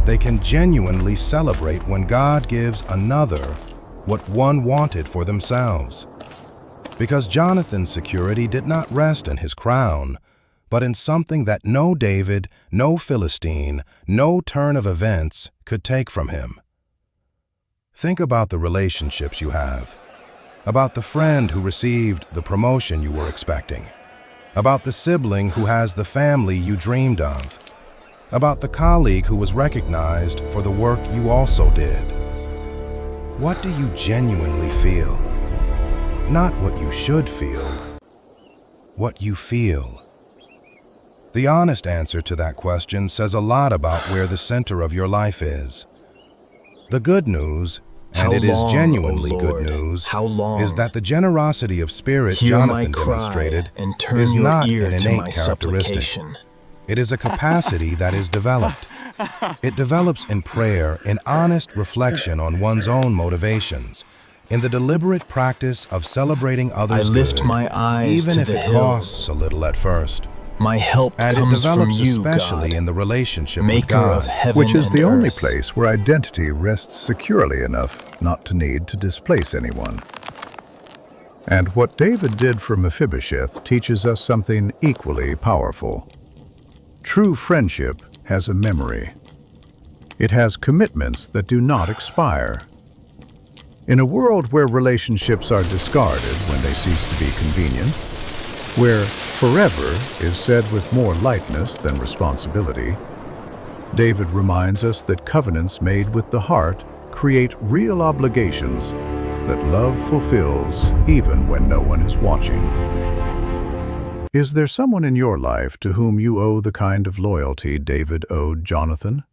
they can genuinely celebrate when God gives another what one wanted for themselves. Because Jonathan's security did not rest in his crown, but in something that no David, no Philistine, no turn of events could take from him. Think about the relationships you have. About the friend who received the promotion you were expecting. About the sibling who has the family you dreamed of. About the colleague who was recognized for the work you also did. What do you genuinely feel? Not what you should feel, what you feel? The honest answer to that question says a lot about where the center of your life is. The good news, and it is genuinely good news, is that the generosity of spirit Jonathan demonstrated is not an innate characteristic. It is a capacity that is developed. It develops in prayer, in honest reflection on one's own motivations, in the deliberate practice of celebrating others' I lift good, my eyes even to if the it costs hills. a little at first. My help And it comes from develops you, especially God, in the relationship with maker of God. heaven Which is and the only earth. place where identity rests securely enough not to need to displace anyone. And what David did for Mephibosheth teaches us something equally powerful. True friendship has a memory. It has commitments that do not expire. In a world where relationships are discarded when they cease to be convenient, where forever is said with more lightness than responsibility, David reminds us that covenants made with the heart create real obligations that love fulfills even when no one is watching. Is there someone in your life to whom you owe the kind of loyalty David owed Jonathan?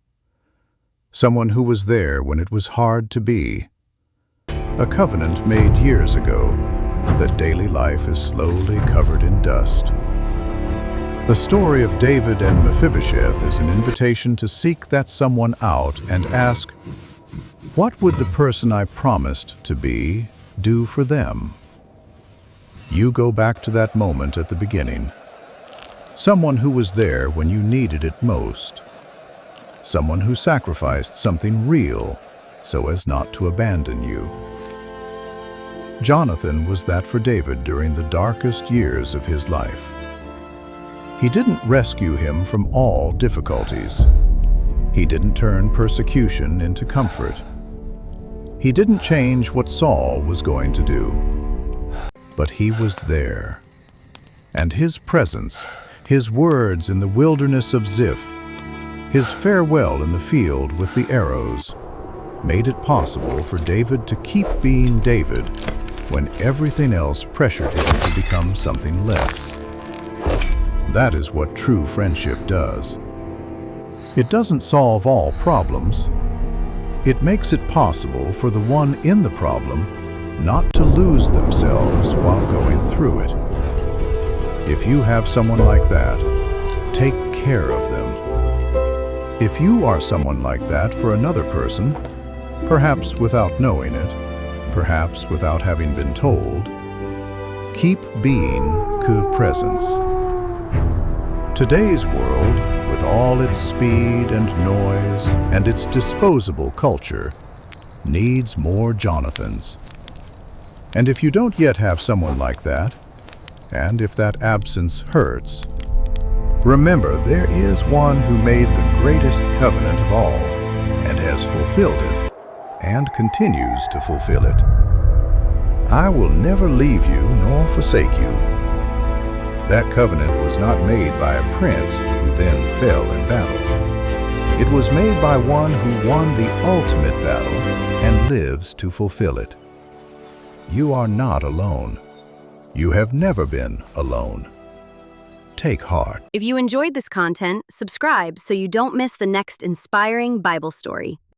Someone who was there when it was hard to be. A covenant made years ago that daily life is slowly covered in dust. The story of David and Mephibosheth is an invitation to seek that someone out and ask, what would the person I promised to be do for them? You go back to that moment at the beginning. Someone who was there when you needed it most. Someone who sacrificed something real so as not to abandon you. Jonathan was that for David during the darkest years of his life. He didn't rescue him from all difficulties. He didn't turn persecution into comfort. He didn't change what Saul was going to do. But he was there. And his presence, his words in the wilderness of Ziph, his farewell in the field with the arrows, made it possible for David to keep being David when everything else pressured him to become something less. That is what true friendship does. It doesn't solve all problems. It makes it possible for the one in the problem not to lose themselves while going through it. If you have someone like that, take care of them. If you are someone like that for another person, perhaps without knowing it, perhaps without having been told, keep being good presence. Today's world, with all its speed and noise and its disposable culture, needs more Jonathans. And if you don't yet have someone like that, and if that absence hurts, remember there is one who made the greatest covenant of all and has fulfilled it and continues to fulfill it. I will never leave you nor forsake you. That covenant was not made by a prince who then fell in battle. It was made by one who won the ultimate battle and lives to fulfill it. You are not alone. You have never been alone. Take heart. If you enjoyed this content, subscribe so you don't miss the next inspiring Bible story.